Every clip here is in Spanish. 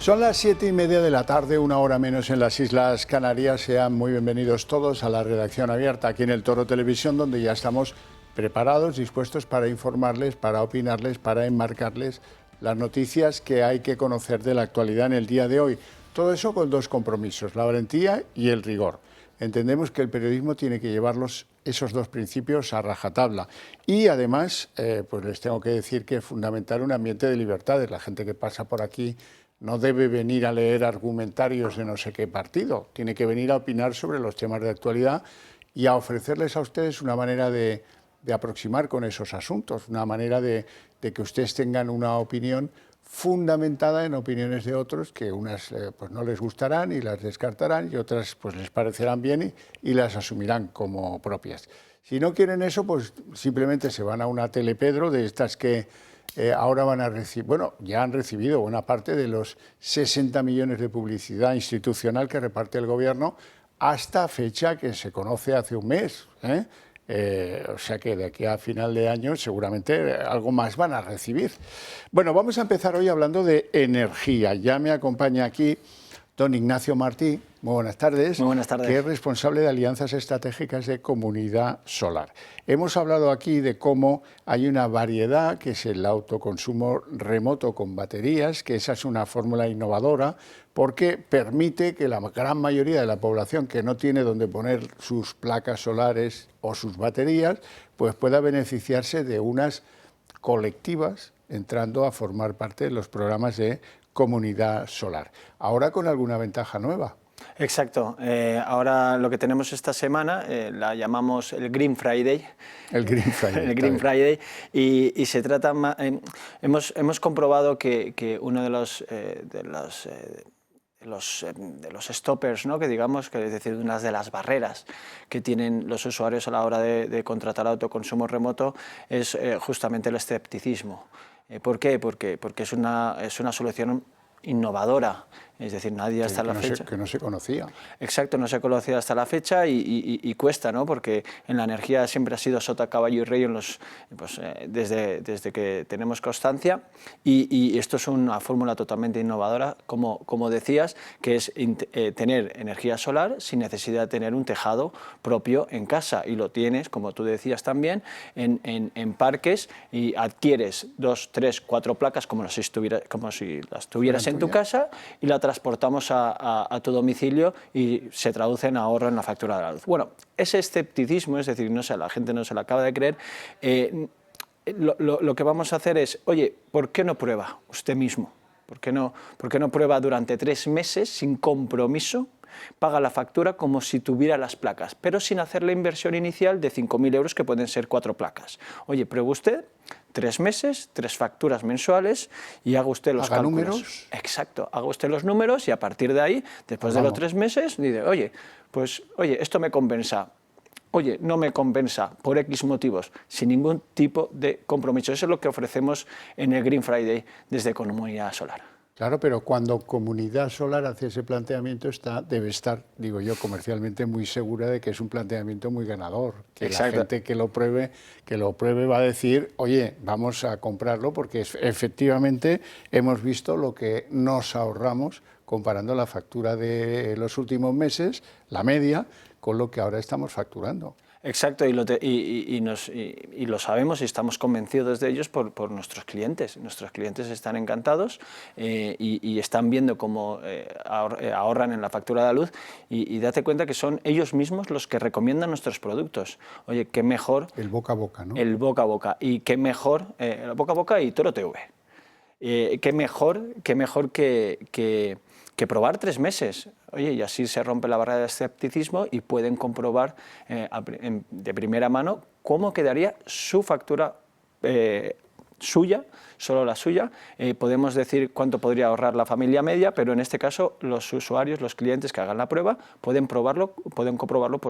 Son las 7:30 de la tarde, una hora menos en las Islas Canarias. Sean muy bienvenidos todos a la redacción abierta aquí en el Toro Televisión, donde ya estamos preparados, dispuestos para informarles, para opinarles, para enmarcarles las noticias que hay que conocer de la actualidad en el día de hoy. Todo eso con dos compromisos, la valentía y el rigor. Entendemos que el periodismo tiene que llevarlos esos dos principios a rajatabla. Y además, pues les tengo que decir que es fundamental un ambiente de libertades. La gente que pasa por aquí no debe venir a leer argumentarios de no sé qué partido, tiene que venir a opinar sobre los temas de actualidad y a ofrecerles a ustedes una manera de aproximar con esos asuntos, una manera de que ustedes tengan una opinión fundamentada en opiniones de otros, que unas pues no les gustarán y las descartarán y otras pues les parecerán bien y las asumirán como propias. Si no quieren eso, pues simplemente se van a una Telepedro de estas que ahora van a recibir, bueno, ya han recibido buena parte de los 60 millones de publicidad institucional que reparte el Gobierno hasta fecha que se conoce hace un mes, o sea que de aquí a final de año seguramente algo más van a recibir. Bueno, vamos a empezar hoy hablando de energía. Ya me acompaña aquí don Ignacio Martí, muy buenas tardes. Muy buenas tardes. Que es responsable de alianzas estratégicas de Comunidad Solar. Hemos hablado aquí de cómo hay una variedad, que es el autoconsumo remoto con baterías, que esa es una fórmula innovadora, porque permite que la gran mayoría de la población que no tiene donde poner sus placas solares o sus baterías, pues pueda beneficiarse de unas colectivas entrando a formar parte de los programas de Comunidad Solar. Ahora con alguna ventaja nueva. Exacto. Ahora lo que tenemos esta semana la llamamos el Green Friday. El Green Friday. El Green Friday. Y se trata más, hemos comprobado que uno de los stoppers, ¿no? Que digamos, que es decir, una de las barreras que tienen los usuarios a la hora de contratar autoconsumo remoto es justamente el escepticismo. ¿Por qué? Porque es una solución innovadora, es decir, nadie hasta la fecha... Que no se conocía. Exacto, no se conocía hasta la fecha y cuesta, ¿no? Porque en la energía siempre ha sido sota, caballo y rey desde que tenemos constancia y esto es una fórmula totalmente innovadora, como decías, que es tener energía solar sin necesidad de tener un tejado propio en casa y lo tienes, como tú decías también, en parques y adquieres 2, 3, 4 placas como si las tuvieras en tu casa y la transportamos a tu domicilio y se traduce en ahorro en la factura de la luz. Bueno, ese escepticismo, es decir, no sé, la gente no se lo acaba de creer, lo que vamos a hacer es, oye, ¿por qué no prueba usted mismo? ¿Por qué no prueba durante 3 meses sin compromiso? Paga la factura como si tuviera las placas, pero sin hacer la inversión inicial de 5.000 euros que pueden ser 4 placas. Oye, pruebe usted 3 meses, 3 facturas mensuales y haga usted los cálculos. ¿Números? Exacto, haga usted los números y a partir de ahí, después de los 3 meses, dice, oye, esto me compensa. Oye, no me compensa por X motivos, sin ningún tipo de compromiso. Eso es lo que ofrecemos en el Green Friday desde Comunidad Solar. Claro, pero cuando Comunidad Solar hace ese planteamiento debe estar, digo yo, comercialmente muy segura de que es un planteamiento muy ganador, que Exacto. La gente que lo pruebe va a decir, oye, vamos a comprarlo porque efectivamente hemos visto lo que nos ahorramos comparando la factura de los últimos meses, la media, con lo que ahora estamos facturando. Exacto, y lo sabemos y estamos convencidos de ellos por nuestros clientes. Nuestros clientes están encantados y están viendo cómo ahorran en la factura de la luz y date cuenta que son ellos mismos los que recomiendan nuestros productos. Oye, qué mejor... El boca a boca, ¿no? El boca a boca. Y qué mejor, el boca a boca y Toro TV. Qué mejor que probar 3 meses. Oye, y así se rompe la barrera del escepticismo y pueden comprobar de primera mano cómo quedaría su factura suya, solo la suya. Podemos decir cuánto podría ahorrar la familia media, pero en este caso los usuarios, los clientes que hagan la prueba, pueden comprobarlo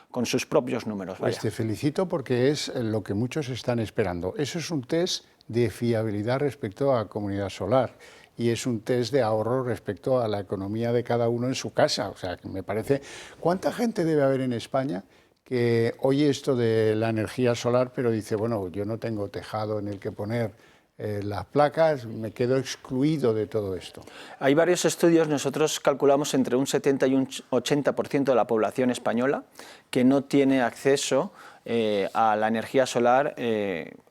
con sus propios números. Pues te felicito porque es lo que muchos están esperando. Eso es un test de fiabilidad respecto a Comunidad Solar. Y es un test de ahorro respecto a la economía de cada uno en su casa. O sea, que me parece... ¿Cuánta gente debe haber en España que oye esto de la energía solar, pero dice, bueno, yo no tengo tejado en el que poner las placas, me quedo excluido de todo esto. Hay varios estudios, nosotros calculamos entre un 70 y un 80% de la población española que no tiene acceso a la energía solar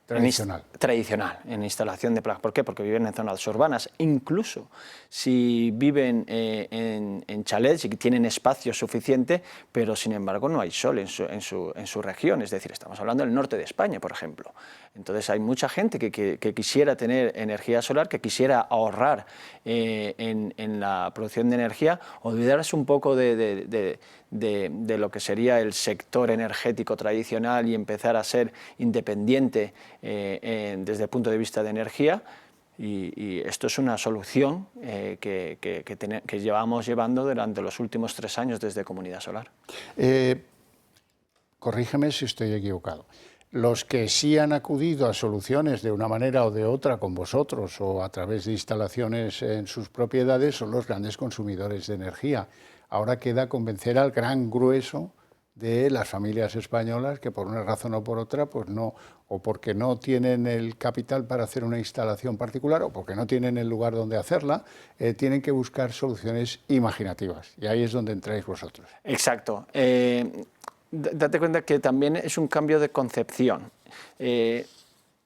tradicional, en instalación de placas. ¿Por qué? Porque viven en zonas urbanas. Incluso si viven en chalets y tienen espacio suficiente, pero sin embargo no hay sol en su región. Es decir, estamos hablando del norte de España, por ejemplo. Entonces hay mucha gente que quisiera tener energía solar, que quisiera ahorrar en la producción de energía, olvidarse un poco de lo que sería el sector energético tradicional y empezar a ser independiente desde el punto de vista de energía, y esto es una solución que llevamos llevando durante los últimos 3 años desde Comunidad Solar. Corrígeme si estoy equivocado. Los que sí han acudido a soluciones de una manera o de otra con vosotros o a través de instalaciones en sus propiedades son los grandes consumidores de energía. Ahora queda convencer al gran grueso de las familias españolas que por una razón o por otra, pues no, o porque no tienen el capital para hacer una instalación particular o porque no tienen el lugar donde hacerla, tienen que buscar soluciones imaginativas. Y ahí es donde entráis vosotros. Exacto. Date cuenta que también es un cambio de concepción.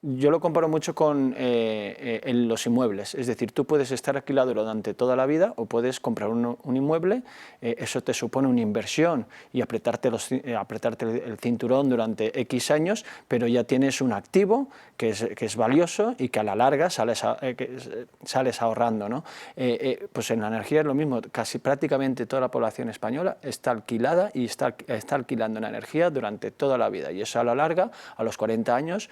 Yo lo comparo mucho con en los inmuebles, es decir, tú puedes estar alquilado durante toda la vida o puedes comprar un inmueble, eso te supone una inversión y apretarte el cinturón durante X años, pero ya tienes un activo que es valioso y que a la larga sales ahorrando, ¿no? Pues en la energía es lo mismo, casi prácticamente toda la población española está alquilada y está alquilando la energía durante toda la vida, y eso a la larga, a los 40 años,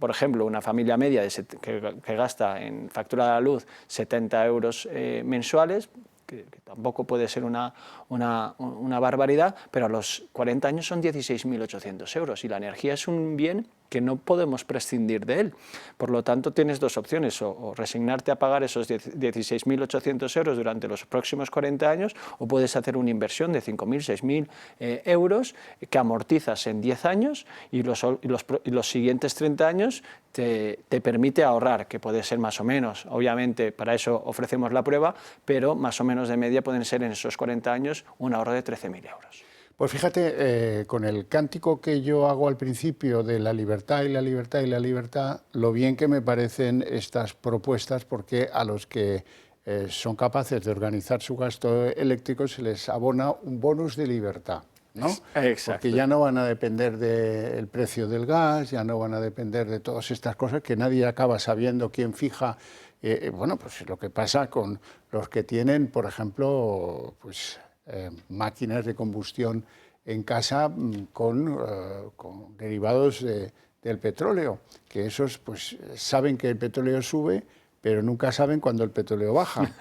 por ejemplo, una familia media que gasta en factura de la luz 70 euros mensuales, que tampoco puede ser una barbaridad, pero a los 40 años son 16.800 euros, y la energía es un bien que no podemos prescindir de él. Por lo tanto, tienes dos opciones, o resignarte a pagar esos 16.800 euros durante los próximos 40 años, o puedes hacer una inversión de 5.000, 6.000 euros que amortizas en 10 años y los siguientes 30 años te permite ahorrar, que puede ser más o menos. Obviamente, para eso ofrecemos la prueba, pero más o menos de media pueden ser en esos 40 años un ahorro de 13.000 euros. Pues fíjate, con el cántico que yo hago al principio de la libertad y la libertad y la libertad, lo bien que me parecen estas propuestas, porque a los que son capaces de organizar su gasto eléctrico se les abona un bonus de libertad, ¿no? Exacto. Porque ya no van a depender del precio del gas, ya no van a depender de todas estas cosas que nadie acaba sabiendo quién fija. Bueno, pues lo que pasa con los que tienen, por ejemplo, pues máquinas de combustión en casa con derivados del petróleo, que esos pues saben que el petróleo sube, pero nunca saben cuándo el petróleo baja.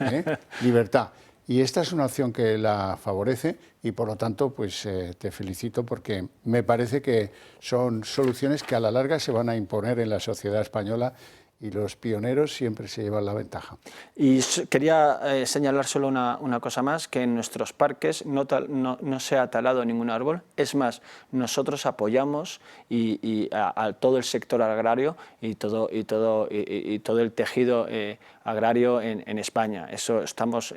Libertad. Y esta es una opción que la favorece y por lo tanto pues te felicito, porque me parece que son soluciones que a la larga se van a imponer en la sociedad española, y los pioneros siempre se llevan la ventaja. Y quería señalar solo una cosa más, que en nuestros parques no se ha talado ningún árbol. Es más, nosotros apoyamos a todo el sector agrario y todo el tejido agrario en España. Eso somos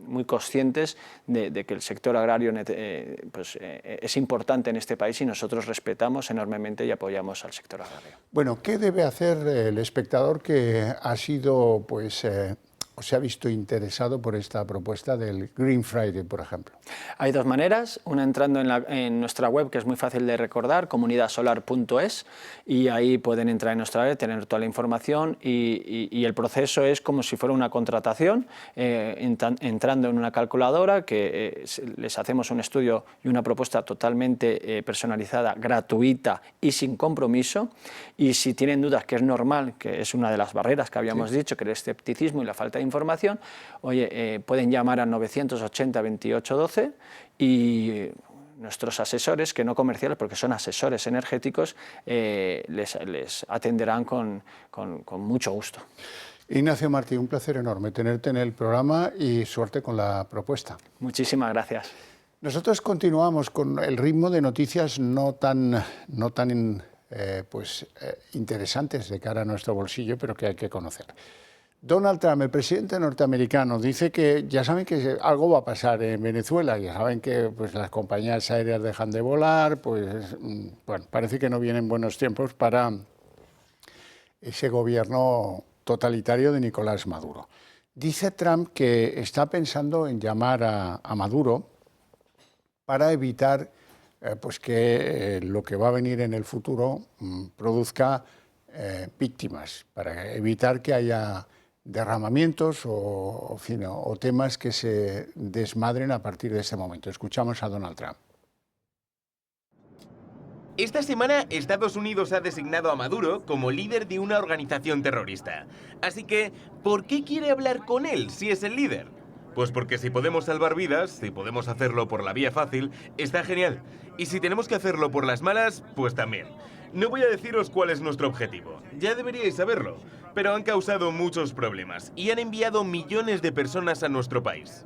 muy conscientes de que el sector agrario es importante en este país, y nosotros respetamos enormemente y apoyamos al sector agrario. Bueno, ¿qué debe hacer el espectador que ha sido, pues, o se ha visto interesado por esta propuesta del Green Friday, por ejemplo? Hay dos maneras, una entrando en nuestra web, que es muy fácil de recordar, comunidadsolar.es, y ahí pueden entrar en nuestra web, tener toda la información, y el proceso es como si fuera una contratación, entrando en una calculadora, que les hacemos un estudio y una propuesta totalmente personalizada, gratuita y sin compromiso, y si tienen dudas, que es normal, que es una de las barreras que habíamos dicho, que el escepticismo y la falta de información, oye, pueden llamar al 980 28 12 y nuestros asesores, que no comerciales porque son asesores energéticos, les atenderán con mucho gusto. Ignacio Martí, un placer enorme tenerte en el programa y suerte con la propuesta. Muchísimas gracias. Nosotros continuamos con el ritmo de noticias no tan interesantes de cara a nuestro bolsillo, pero que hay que conocer. Donald Trump, el presidente norteamericano, dice que ya saben que algo va a pasar en Venezuela, ya saben que pues, las compañías aéreas dejan de volar, pues bueno, parece que no vienen buenos tiempos para ese gobierno totalitario de Nicolás Maduro. Dice Trump que está pensando en llamar a Maduro para evitar pues que lo que va a venir en el futuro produzca víctimas, para evitar que haya derramamientos o temas que se desmadren a partir de ese momento. Escuchamos a Donald Trump. Esta semana Estados Unidos ha designado a Maduro como líder de una organización terrorista. Así que, ¿por qué quiere hablar con él si es el líder? Pues porque si podemos salvar vidas, si podemos hacerlo por la vía fácil, está genial. Y si tenemos que hacerlo por las malas, pues también. No voy a deciros cuál es nuestro objetivo, ya deberíais saberlo, pero han causado muchos problemas y han enviado millones de personas a nuestro país.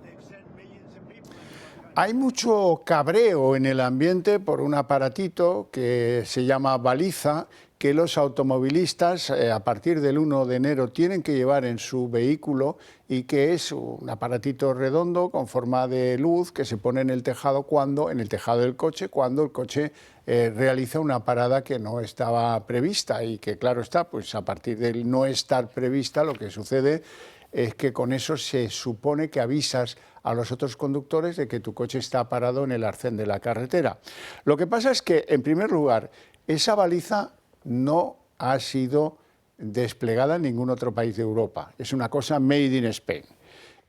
Hay mucho cabreo en el ambiente por un aparatito que se llama baliza, que los automovilistas a partir del 1 de enero tienen que llevar en su vehículo y que es un aparatito redondo con forma de luz que se pone en el tejado del coche cuando el coche realiza una parada que no estaba prevista y que claro está, pues a partir del no estar prevista lo que sucede es que con eso se supone que avisas a los otros conductores de que tu coche está parado en el arcén de la carretera. Lo que pasa es que, en primer lugar, esa baliza no ha sido desplegada en ningún otro país de Europa. Es una cosa made in Spain.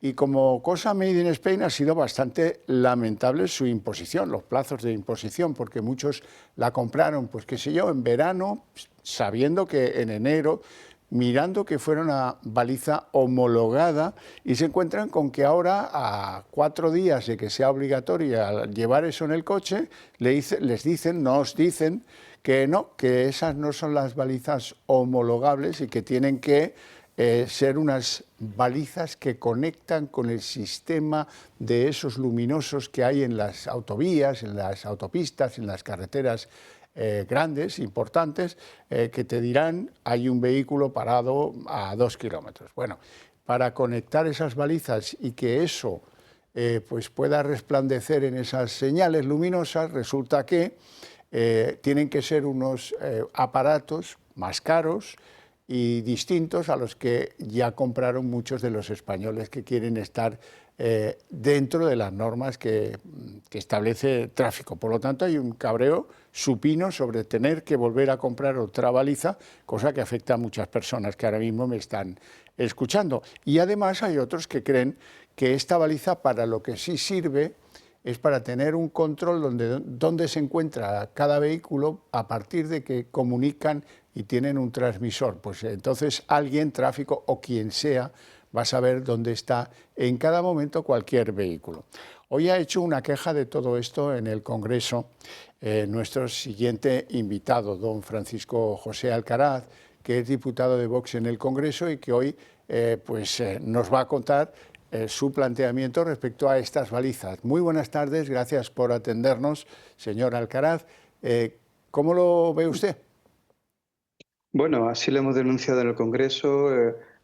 Y como cosa made in Spain ha sido bastante lamentable su imposición, los plazos de imposición, porque muchos la compraron, pues qué sé yo, en verano, sabiendo que en enero, mirando que fuera una baliza homologada, y se encuentran con que ahora, a 4 días de que sea obligatoria llevar eso en el coche, nos dicen que no, que esas no son las balizas homologables y que tienen que ser unas balizas que conectan con el sistema de esos luminosos que hay en las autovías, en las autopistas, en las carreteras grandes, importantes, que te dirán hay un vehículo parado a 2 kilómetros. Bueno, para conectar esas balizas y que eso pues pueda resplandecer en esas señales luminosas, resulta que tienen que ser unos aparatos más caros y distintos a los que ya compraron muchos de los españoles que quieren estar dentro de las normas que establece tráfico. Por lo tanto, hay un cabreo supino sobre tener que volver a comprar otra baliza, cosa que afecta a muchas personas que ahora mismo me están escuchando. Y además hay otros que creen que esta baliza para lo que sí sirve es para tener un control donde se encuentra cada vehículo a partir de que comunican y tienen un transmisor. Pues entonces alguien, tráfico o quien sea, va a saber dónde está en cada momento cualquier vehículo. Hoy ha hecho una queja de todo esto en el Congreso nuestro siguiente invitado, don Francisco José Alcaraz, que es diputado de Vox en el Congreso y que hoy nos va a contar su planteamiento respecto a estas balizas. Muy buenas tardes, gracias por atendernos, señor Alcaraz. ¿Cómo lo ve usted? Bueno, así lo hemos denunciado en el Congreso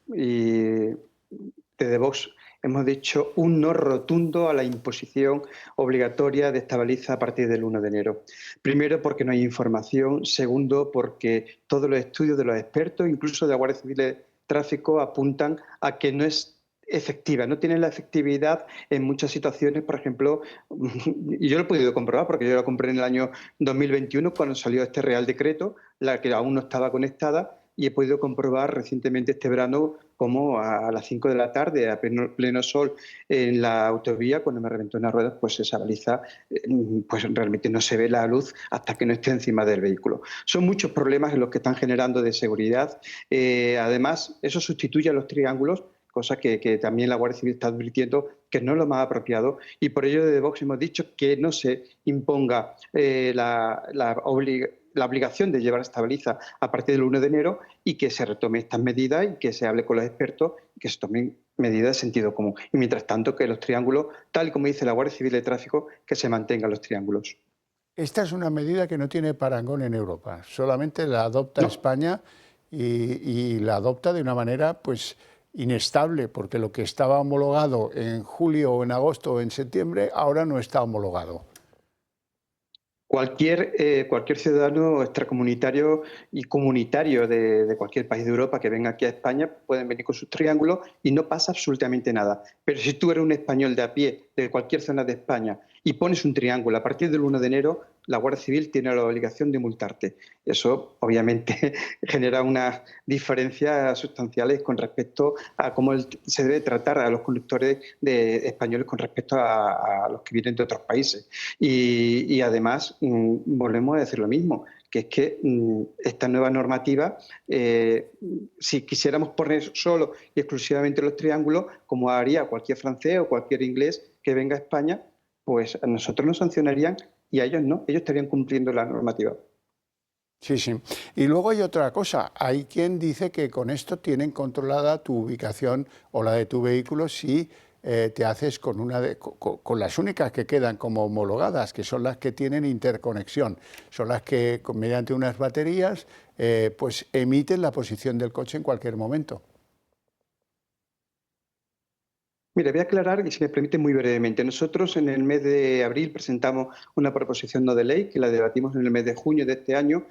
y desde Vox hemos dicho un no rotundo a la imposición obligatoria de esta baliza a partir del 1 de enero. Primero, porque no hay información. Segundo, porque todos los estudios de los expertos, incluso de la Guardia Civil de Tráfico, apuntan a que no es efectiva, no tiene la efectividad en muchas situaciones. Por ejemplo, y yo lo he podido comprobar porque yo la compré en el año 2021 cuando salió este Real Decreto, la que aún no estaba conectada, y he podido comprobar recientemente este verano como a las 5 de la tarde, a pleno sol en la autovía, cuando me reventó una rueda, pues esa baliza pues realmente no se ve la luz hasta que no esté encima del vehículo. Son muchos problemas los que están generando de seguridad. Además, eso sustituye a los triángulos, cosa que también la Guardia Civil está advirtiendo que no es lo más apropiado, y por ello desde Vox hemos dicho que no se imponga la obligación de llevar esta baliza a partir del 1 de enero y que se retome estas medidas y que se hable con los expertos y que se tomen medidas de sentido común. Y mientras tanto, que los triángulos, tal y como dice la Guardia Civil de Tráfico, que se mantengan los triángulos. Esta es una medida que no tiene parangón en Europa, solamente la adopta España y la adopta de una manera pues inestable, porque lo que estaba homologado en julio o en agosto o en septiembre ahora no está homologado. Cualquier ciudadano extracomunitario y comunitario de cualquier país de Europa que venga aquí a España pueden venir con sus triángulos y no pasa absolutamente nada. Pero si tú eres un español de a pie de cualquier zona de España y pones un triángulo a partir del 1 de enero, la Guardia Civil tiene la obligación de multarte. Eso obviamente genera unas diferencias sustanciales con respecto a cómo se debe tratar a los conductores españoles con respecto a los que vienen de otros países. Y además, volvemos a decir lo mismo, que es que esta nueva normativa, si quisiéramos poner solo y exclusivamente los triángulos, como haría cualquier francés o cualquier inglés que venga a España, pues a nosotros nos sancionarían y a ellos no, ellos estarían cumpliendo la normativa. Sí, sí. Y luego hay otra cosa, hay quien dice que con esto tienen controlada tu ubicación o la de tu vehículo si te haces con con las únicas que quedan como homologadas, que son las que tienen interconexión, son las que mediante unas baterías pues emiten la posición del coche en cualquier momento. Mira, voy a aclarar, y si me permite, muy brevemente. Nosotros en el mes de abril presentamos una proposición no de ley que la debatimos en el mes de junio de este año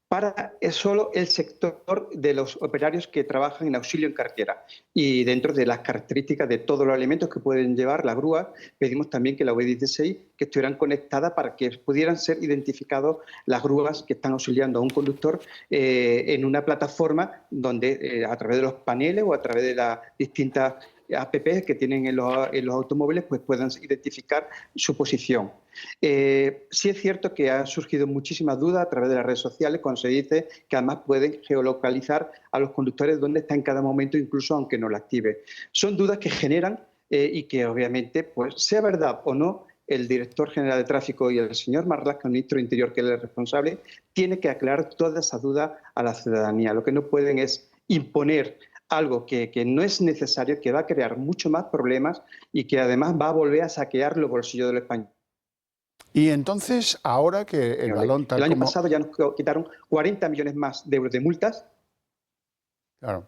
para solo el sector de los operarios que trabajan en auxilio en carretera. Y dentro de las características de todos los elementos que pueden llevar las grúas, pedimos también que la UE16 que estuvieran conectadas para que pudieran ser identificados las grúas que están auxiliando a un conductor en una plataforma donde a través de los paneles o a través de las distintas apps que tienen en los automóviles pues puedan identificar su posición. Sí es cierto que han surgido muchísimas dudas a través de las redes sociales cuando se dice que además pueden geolocalizar a los conductores dónde está en cada momento, incluso aunque no la active. Son dudas que generan y que obviamente, pues sea verdad o no, el director general de tráfico y el señor Marlaska, el ministro de Interior, que es el responsable, tiene que aclarar todas esas dudas a la ciudadanía. Lo que no pueden es imponer algo que no es necesario, que va a crear mucho más problemas y que además va a volver a saquear los bolsillos del español. Y entonces, ahora que el balón tal El año como... pasado ya nos quitaron 40 millones más de euros de multas. Claro.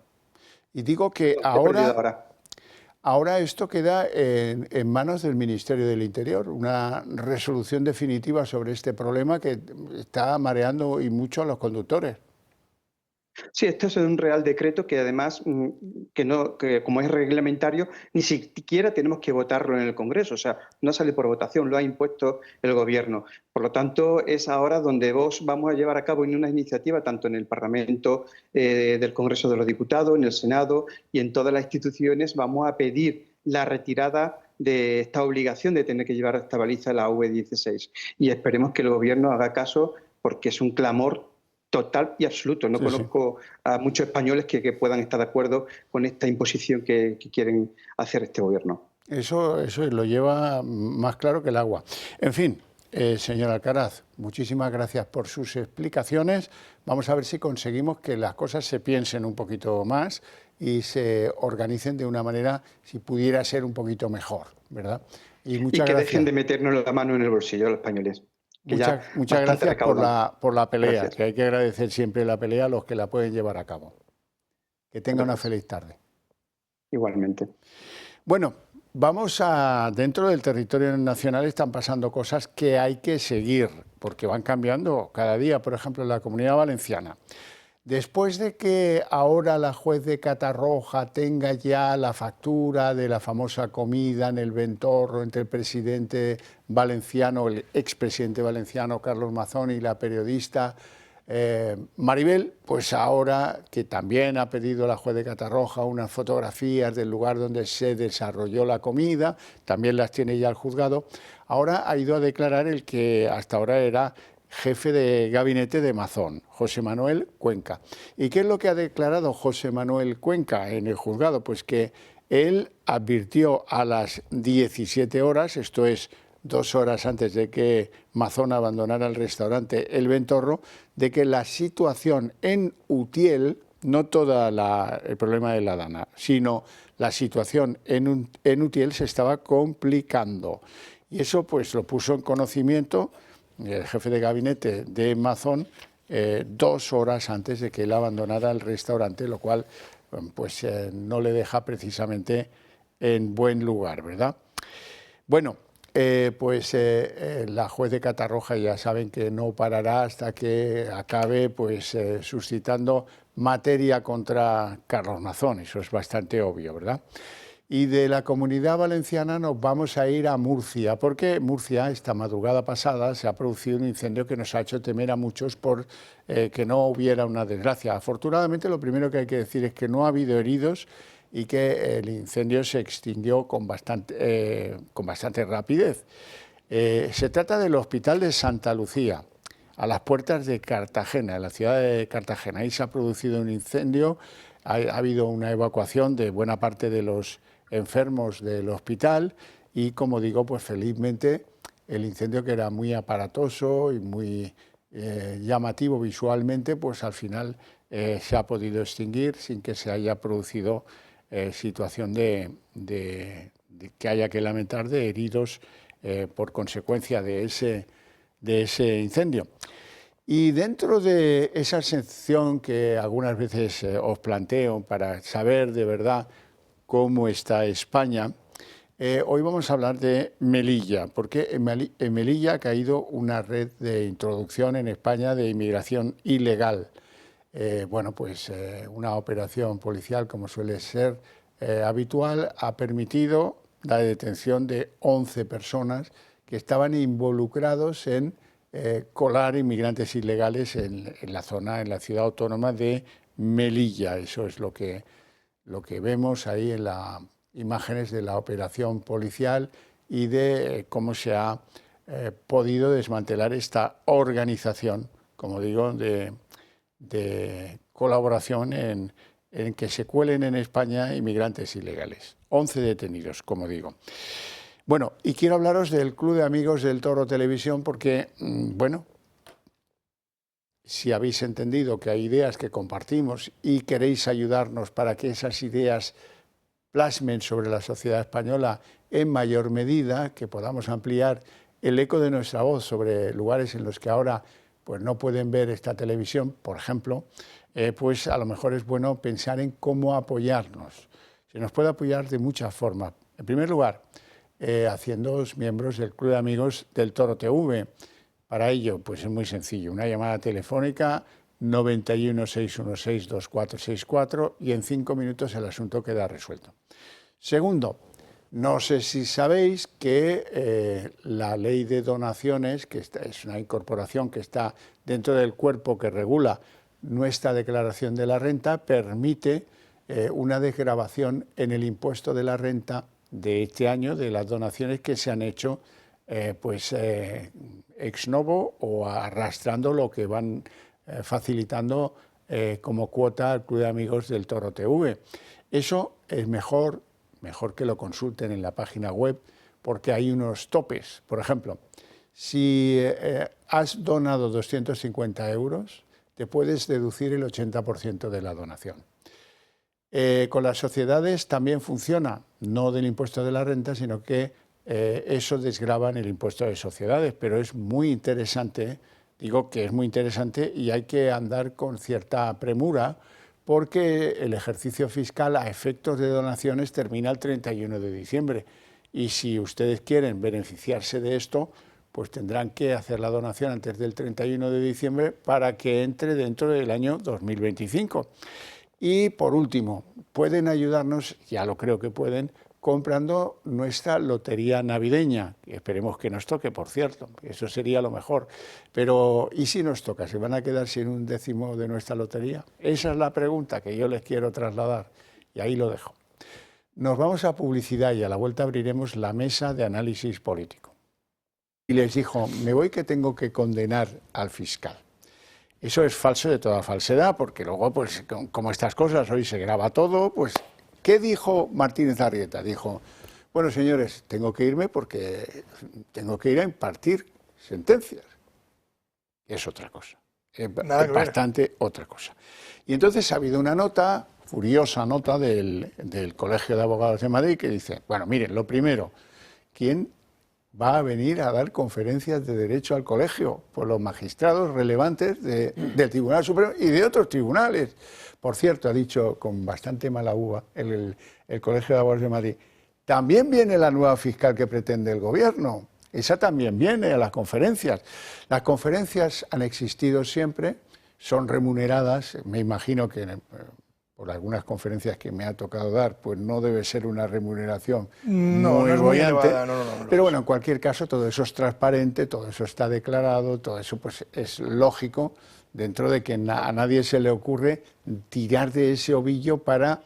Y digo que ahora esto queda en manos del Ministerio del Interior, una resolución definitiva sobre este problema que está mareando y mucho a los conductores. Sí, esto es un real decreto que además, que como es reglamentario, ni siquiera tenemos que votarlo en el Congreso, o sea, no sale por votación, lo ha impuesto el Gobierno. Por lo tanto, es ahora donde vamos a llevar a cabo una iniciativa, tanto en el Parlamento del Congreso de los Diputados, en el Senado y en todas las instituciones, vamos a pedir la retirada de esta obligación de tener que llevar esta baliza a la UE16. Y esperemos que el Gobierno haga caso, porque es un clamor total y absoluto. No conozco a muchos españoles que puedan estar de acuerdo con esta imposición que quieren hacer este gobierno. Eso lo lleva más claro que el agua. En fin, señor Alcaraz, muchísimas gracias por sus explicaciones. Vamos a ver si conseguimos que las cosas se piensen un poquito más y se organicen de una manera, si pudiera ser un poquito mejor, ¿verdad? Y muchas gracias. Dejen de meternos la mano en el bolsillo los españoles. Muchas gracias por la pelea, gracias. Que hay que agradecer siempre la pelea a los que la pueden llevar a cabo. Que tenga una feliz tarde. Igualmente. Bueno, vamos dentro del territorio nacional están pasando cosas que hay que seguir, porque van cambiando cada día, por ejemplo, en la Comunidad Valenciana. Después de que ahora la juez de Catarroja tenga ya la factura de la famosa comida en el Ventorro entre el presidente valenciano, el expresidente valenciano Carlos Mazón y la periodista Maribel, pues ahora que también ha pedido la juez de Catarroja unas fotografías del lugar donde se desarrolló la comida, también las tiene ya el juzgado, ahora ha ido a declarar el que hasta ahora era jefe de gabinete de Mazón, José Manuel Cuenca. ¿Y qué es lo que ha declarado José Manuel Cuenca en el juzgado? Pues que él advirtió a las 17 horas, esto es 2 horas antes de que Mazón abandonara el restaurante El Ventorro, de que la situación en Utiel, no todo el problema de la Dana, sino la situación en Utiel se estaba complicando. Y eso pues lo puso en conocimiento el jefe de gabinete de Mazón, 2 horas antes de que él abandonara el restaurante, lo cual pues no le deja precisamente en buen lugar, ¿verdad? Bueno, la juez de Catarroja ya saben que no parará hasta que acabe pues suscitando materia contra Carlos Mazón, eso es bastante obvio, ¿verdad? Y de la Comunidad Valenciana nos vamos a ir a Murcia, porque Murcia, esta madrugada pasada, se ha producido un incendio que nos ha hecho temer a muchos por que no hubiera una desgracia. Afortunadamente, lo primero que hay que decir es que no ha habido heridos y que el incendio se extinguió con bastante rapidez. Se trata del Hospital de Santa Lucía, a las puertas de Cartagena, en la ciudad de Cartagena. Ahí se ha producido un incendio, ha habido una evacuación de buena parte de los enfermos del hospital y, como digo, pues felizmente el incendio, que era muy aparatoso y muy llamativo visualmente, pues al final se ha podido extinguir sin que se haya producido situación de que haya que lamentar de heridos por consecuencia de ese incendio. Y dentro de esa sección que algunas veces os planteo para saber de verdad cómo está España, hoy vamos a hablar de Melilla, porque en Melilla ha caído una red de introducción en España de inmigración ilegal. Una operación policial, como suele ser habitual, ha permitido la detención de 11 personas que estaban involucrados en colar inmigrantes ilegales en la zona, en la ciudad autónoma de Melilla. Eso es lo que vemos ahí en las imágenes de la operación policial y de cómo se ha podido desmantelar esta organización, como digo, de colaboración en que se cuelen en España inmigrantes ilegales. 11 detenidos, como digo. Bueno, y quiero hablaros del Club de Amigos del Toro Televisión porque, si habéis entendido que hay ideas que compartimos y queréis ayudarnos para que esas ideas plasmen sobre la sociedad española en mayor medida, que podamos ampliar el eco de nuestra voz sobre lugares en los que ahora pues no pueden ver esta televisión, por ejemplo, pues a lo mejor es bueno pensar en cómo apoyarnos. Se nos puede apoyar de muchas formas. En primer lugar, haciéndoos miembros del Club de Amigos del Toro TV. Para ello, pues es muy sencillo, una llamada telefónica 91 616 2464 y en 5 minutos el asunto queda resuelto. Segundo, no sé si sabéis que la ley de donaciones, que es una incorporación que está dentro del cuerpo que regula nuestra declaración de la renta, permite una desgravación en el impuesto de la renta de este año de las donaciones que se han hecho ex novo o arrastrando lo que van facilitando como cuota al Club de Amigos del Toro TV. Eso es mejor que lo consulten en la página web porque hay unos topes. Por ejemplo, si has donado 250 euros, te puedes deducir el 80% de la donación. Con las sociedades también funciona, no del impuesto de la renta, sino que eso desgrava en el impuesto de sociedades, pero es muy interesante, digo que es muy interesante y hay que andar con cierta premura porque el ejercicio fiscal a efectos de donaciones termina el 31 de diciembre y si ustedes quieren beneficiarse de esto, pues tendrán que hacer la donación antes del 31 de diciembre para que entre dentro del año 2025. Y por último, pueden ayudarnos, ya lo creo que pueden, comprando nuestra lotería navideña, que esperemos que nos toque, por cierto, eso sería lo mejor. Pero, ¿y si nos toca? ¿Se van a quedar sin un décimo de nuestra lotería? Esa es la pregunta que yo les quiero trasladar, y ahí lo dejo. Nos vamos a publicidad y a la vuelta abriremos la mesa de análisis político. Y les dijo, me voy que tengo que condenar al fiscal. Eso es falso de toda falsedad, porque luego, pues, como estas cosas, hoy se graba todo, pues... ¿Qué dijo Martínez Arrieta? Dijo, bueno, señores, tengo que irme porque tengo que ir a impartir sentencias. Es otra cosa, es bastante otra cosa. Y entonces ha habido una nota, furiosa nota del Colegio de Abogados de Madrid que dice, bueno, miren, lo primero, quien va a venir a dar conferencias de derecho al colegio por los magistrados relevantes del Tribunal Supremo y de otros tribunales. Por cierto, ha dicho con bastante mala uva el Colegio de Abogados de Madrid, también viene la nueva fiscal que pretende el gobierno. Esa también viene a las conferencias. Las conferencias han existido siempre, son remuneradas, me imagino que por algunas conferencias que me ha tocado dar, pues no debe ser una remuneración muy boyante. Pero bueno, en cualquier caso, todo eso es transparente, todo eso está declarado, todo eso pues es lógico, dentro de que a nadie se le ocurre tirar de ese ovillo para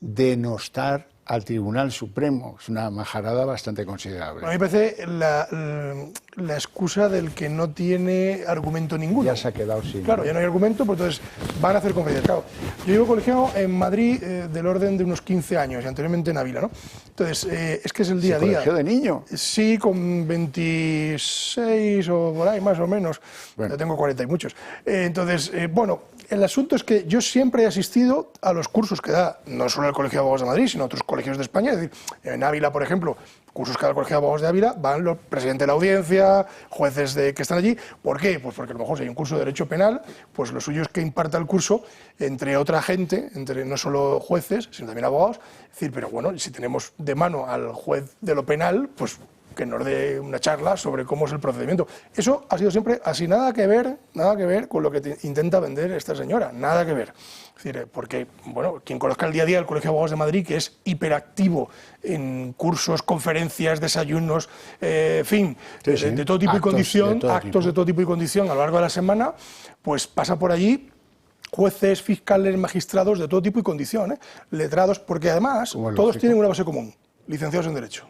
denostar al Tribunal Supremo. Es una majarada bastante considerable. A mí me parece la excusa del que no tiene argumento ninguno. Ya se ha quedado sin... Claro, ya no hay argumento, pues entonces van a hacer conferencias. Claro, yo llevo colegiado en Madrid del orden de unos 15 años, y anteriormente en Ávila, ¿no? Entonces, es que es el día a día. ¿Colegio de niño? Sí, con 26 o por ahí, más o menos. Bueno. Yo tengo 40 y muchos. Entonces, bueno, el asunto es que yo siempre he asistido a los cursos que da, no solo el Colegio de Abogados de Madrid, sino otros colegios de España. Es decir, en Ávila, por ejemplo, cursos que da el Colegio de Abogados de Ávila, van los presidentes de la audiencia, jueces que están allí. ¿Por qué? Pues porque a lo mejor si hay un curso de Derecho Penal, pues lo suyo es que imparta el curso entre otra gente, entre no solo jueces, sino también abogados. Es decir, pero bueno, si tenemos de mano al juez de lo penal, pues que nos dé una charla sobre cómo es el procedimiento. Eso ha sido siempre así, nada que ver con lo que intenta vender esta señora, nada que ver. Es decir, porque, bueno, quien conozca el día a día del Colegio de Abogados de Madrid, que es hiperactivo en cursos, conferencias, desayunos, en fin, sí, de todo tipo y condición, actos de todo tipo y condición a lo largo de la semana, pues pasa por allí jueces, fiscales, magistrados de todo tipo y condición, letrados, porque además todos tienen una base común, licenciados en Derecho.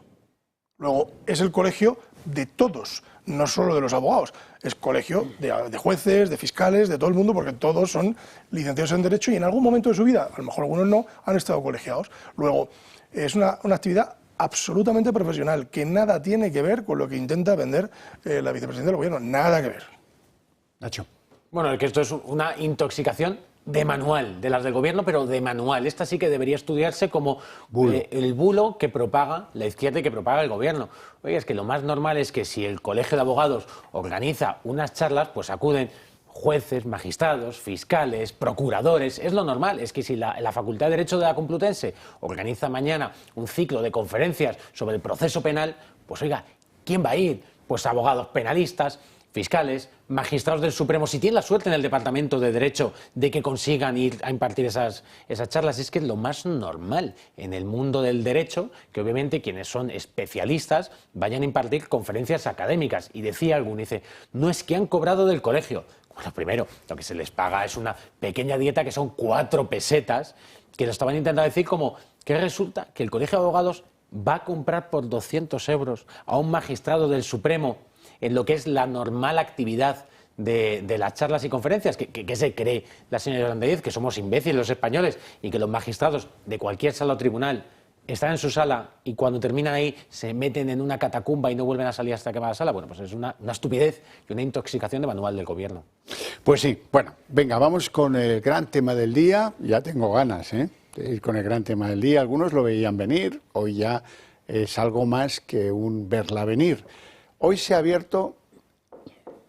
Luego, es el colegio de todos, no solo de los abogados, es colegio de jueces, de fiscales, de todo el mundo, porque todos son licenciados en Derecho y en algún momento de su vida, a lo mejor algunos no, han estado colegiados. Luego, es una actividad absolutamente profesional, que nada tiene que ver con lo que intenta vender la vicepresidenta del Gobierno, nada que ver. Nacho. Bueno, es que esto es una intoxicación de manual, de las del gobierno, pero de manual. Esta sí que debería estudiarse como el bulo que propaga la izquierda y que propaga el gobierno. Oye, es que lo más normal es que si el Colegio de Abogados organiza unas charlas, pues acuden jueces, magistrados, fiscales, procuradores. Es lo normal. Es que si la Facultad de Derecho de la Complutense organiza mañana un ciclo de conferencias sobre el proceso penal, pues oiga, ¿quién va a ir? Pues abogados penalistas, fiscales, magistrados del Supremo, si tienen la suerte en el Departamento de Derecho de que consigan ir a impartir esas charlas, es que es lo más normal en el mundo del derecho, que obviamente quienes son especialistas vayan a impartir conferencias académicas. Y decía alguno, dice, no es que han cobrado del colegio. Bueno, primero, lo que se les paga es una pequeña dieta que son 4 pesetas, que lo estaban intentando decir como que resulta que el Colegio de Abogados va a comprar por 200 euros a un magistrado del Supremo en lo que es la normal actividad de las charlas y conferencias. ¿Qué se cree la señora Yolanda Díez? Que somos imbéciles los españoles y que los magistrados de cualquier sala o tribunal están en su sala y cuando terminan ahí se meten en una catacumba y no vuelven a salir hasta que va a la sala. Bueno, pues es una estupidez y una intoxicación de manual del gobierno. Pues sí, bueno, venga, vamos con el gran tema del día. Ya tengo ganas, de ir con el gran tema del día. Algunos lo veían venir, hoy ya es algo más que un verla venir. Hoy se ha abierto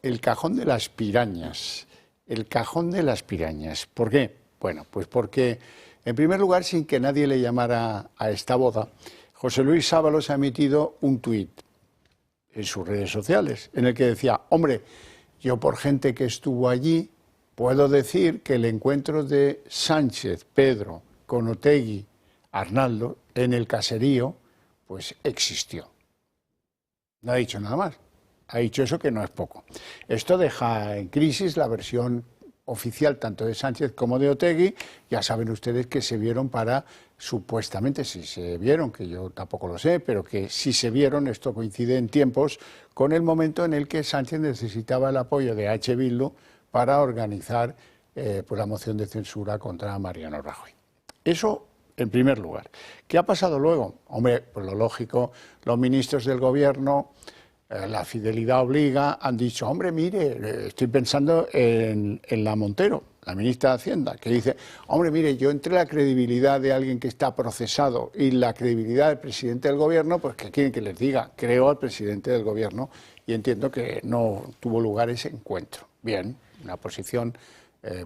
el cajón de las pirañas. El cajón de las pirañas. ¿Por qué? Bueno, pues porque, en primer lugar, sin que nadie le llamara a esta boda, José Luis Ábalos ha emitido un tuit en sus redes sociales, en el que decía, hombre, yo por gente que estuvo allí, puedo decir que el encuentro de Sánchez, Pedro, con Otegi, Arnaldo, en el caserío, pues existió. No ha dicho nada más. Ha dicho eso, que no es poco. Esto deja en crisis la versión oficial tanto de Sánchez como de Otegi. Ya saben ustedes que se vieron para, supuestamente, si se vieron, que yo tampoco lo sé, pero que si se vieron, esto coincide en tiempos con el momento en el que Sánchez necesitaba el apoyo de H. Bildu para organizar pues la moción de censura contra Mariano Rajoy. Eso en primer lugar. ¿Qué ha pasado luego? Hombre, pues lo lógico, los ministros del gobierno, la fidelidad obliga, han dicho, hombre, mire, estoy pensando en la Montero, la ministra de Hacienda, que dice, hombre, mire, yo entre la credibilidad de alguien que está procesado y la credibilidad del presidente del gobierno, pues ¿qué quieren que les diga? Creo al presidente del gobierno y entiendo que no tuvo lugar ese encuentro. Bien, una posición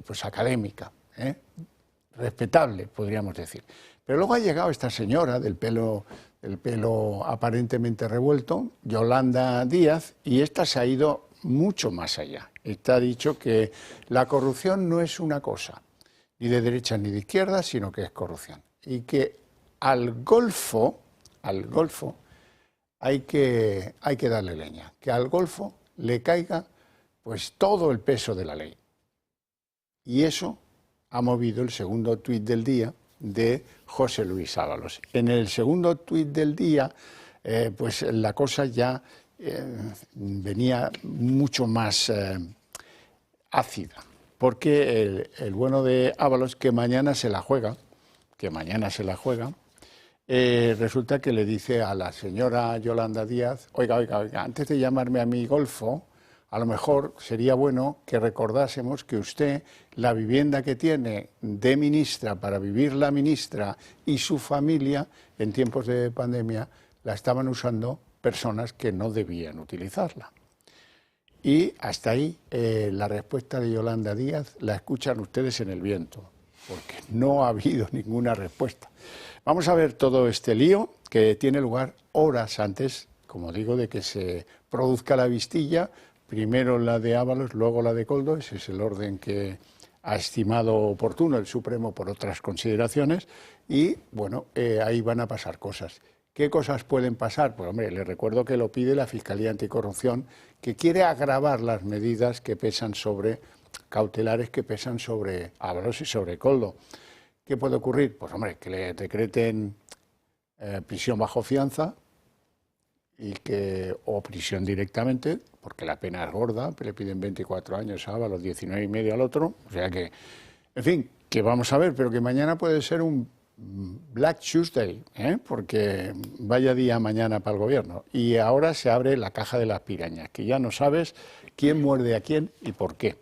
pues académica, respetable, podríamos decir. Pero luego ha llegado esta señora del pelo aparentemente revuelto, Yolanda Díaz, y esta se ha ido mucho más allá. Esta ha dicho que la corrupción no es una cosa, ni de derecha ni de izquierda, sino que es corrupción. Y que al golfo hay que darle leña, que al golfo le caiga pues todo el peso de la ley. Y eso ha movido el segundo tuit del día de José Luis Ábalos. En el segundo tuit del día, pues la cosa ya venía mucho más ácida, porque el bueno de Ábalos, que mañana se la juega, resulta que le dice a la señora Yolanda Díaz, oiga, antes de llamarme a mi golfo, a lo mejor sería bueno que recordásemos que usted, la vivienda que tiene de ministra para vivir la ministra y su familia en tiempos de pandemia, la estaban usando personas que no debían utilizarla. Y hasta ahí la respuesta de Yolanda Díaz la escuchan ustedes en el viento, porque no ha habido ninguna respuesta. Vamos a ver todo este lío que tiene lugar horas antes, como digo, de que se produzca la vistilla. Primero la de Ábalos, luego la de Koldo, ese es el orden que ha estimado oportuno el Supremo por otras consideraciones y, bueno, ahí van a pasar cosas. ¿Qué cosas pueden pasar? Pues, hombre, les recuerdo que lo pide la Fiscalía Anticorrupción, que quiere agravar las medidas que pesan cautelares que pesan sobre Ábalos y sobre Koldo. ¿Qué puede ocurrir? Pues, hombre, que le decreten prisión bajo fianza, o prisión directamente, porque la pena es gorda, le piden 24 años a Ábalos, 19 y medio al otro, o sea que, en fin, que vamos a ver, pero que mañana puede ser un Black Tuesday, porque vaya día mañana para el gobierno. Y ahora se abre la caja de las pirañas, que ya no sabes quién muerde a quién y por qué.